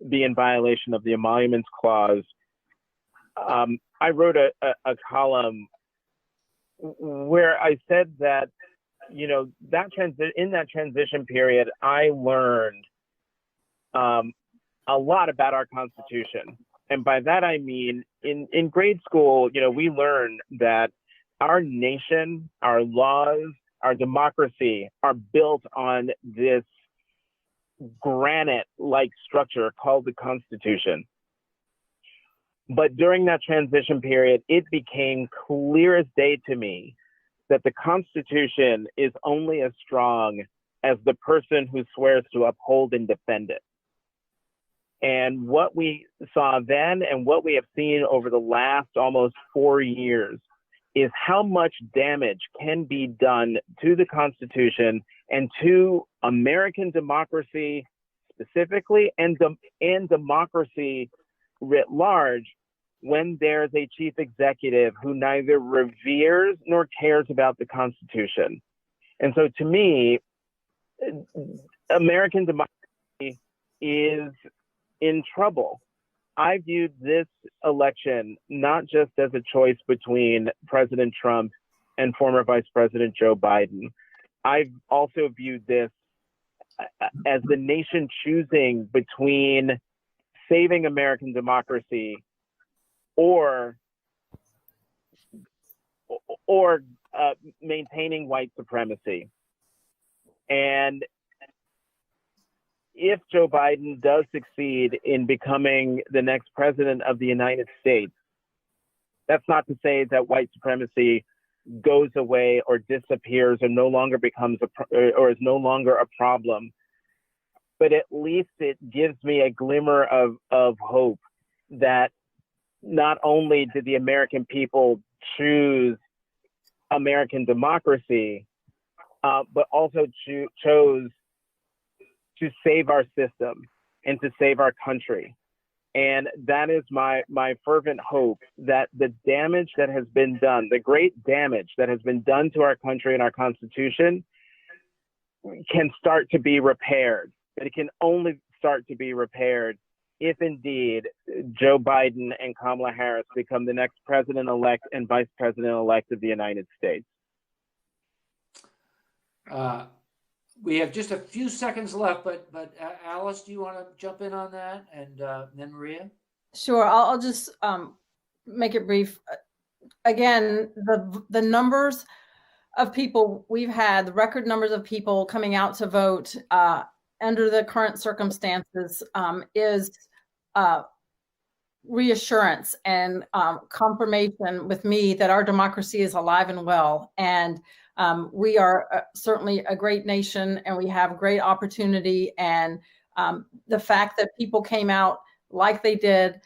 be in violation of the Emoluments Clause, I wrote a column where I said that, in that transition period, I learned a lot about our Constitution. And by that, I mean, in grade school, we learned that our nation, our laws, our democracy are built on this granite-like structure called the Constitution. But during that transition period, it became clear as day to me that the Constitution is only as strong as the person who swears to uphold and defend it. And what we saw then and what we have seen over the last almost 4 years is how much damage can be done to the Constitution and to American democracy specifically, and democracy writ large, when there's a chief executive who neither reveres nor cares about the Constitution. And so to me, American democracy is in trouble. I viewed this election not just as a choice between President Trump and former Vice President Joe Biden. I've also viewed this as the nation choosing between saving American democracy or maintaining white supremacy. And if Joe Biden does succeed in becoming the next president of the United States, that's not to say that white supremacy goes away or disappears or no longer becomes or is no longer a problem, but at least it gives me a glimmer of hope that not only did the American people choose American democracy, but also chose to save our system and to save our country. And that is my fervent hope, that the damage that has been done, the great damage that has been done to our country and our Constitution, can start to be repaired. But it can only start to be repaired if indeed Joe Biden and Kamala Harris become the next president-elect and vice president-elect of the United States. We have just a few seconds left, but Alice, do you want to jump in on that, and then Maria? Sure, I'll just make it brief. Again, the numbers of people we've had, the record numbers of people coming out to vote under the current circumstances is reassurance and confirmation with me that our democracy is alive and well. And we are certainly a great nation, and we have great opportunity. And the fact that people came out like they did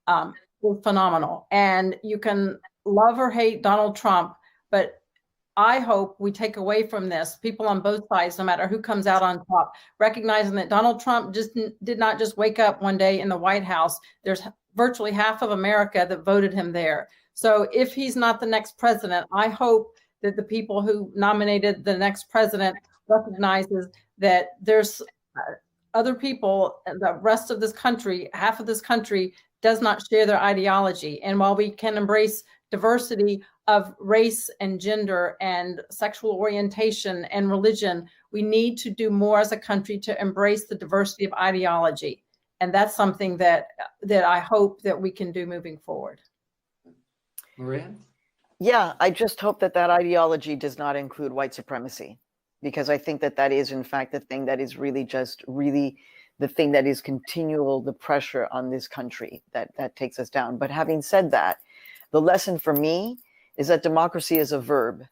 was phenomenal. And you can love or hate Donald Trump, but I hope we take away from this, people on both sides, no matter who comes out on top, recognizing that Donald Trump just did not just wake up one day in the White House. There's virtually half of America that voted him there. So if he's not the next president, I hope that the people who nominated the next president recognizes that there's other people, and the rest of this country, half of this country, does not share their ideology. And while we can embrace diversity of race and gender and sexual orientation and religion, we need to do more as a country to embrace the diversity of ideology. And that's something that I hope that we can do moving forward. Maria? Yeah, I just hope that ideology does not include white supremacy, because I think that is, in fact, the thing that is really the thing that is the pressure on this country that takes us down. But having said that, the lesson for me is that democracy is a verb.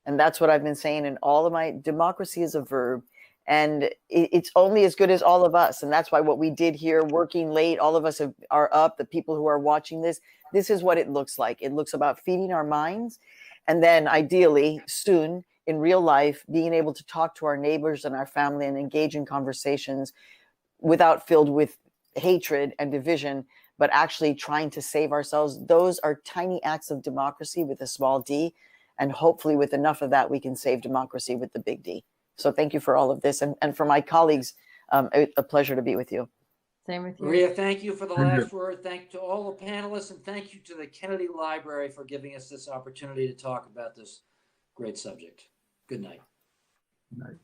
And that's what I've been saying in all of my, democracy is a verb. And it's only as good as all of us. And that's why what we did here, working late, all of us are up, the people who are watching this is what it looks like. It looks about feeding our minds. And then ideally, soon, in real life, being able to talk to our neighbors and our family and engage in conversations without filled with hatred and division, but actually trying to save ourselves. Those are tiny acts of democracy with a small d. And hopefully with enough of that, we can save democracy with the big D. So thank you for all of this. And for my colleagues, a pleasure to be with you. Same with you. Maria, thank you for the last word. Thank you to all the panelists, and thank you to the Kennedy Library for giving us this opportunity to talk about this great subject. Good night. Good night.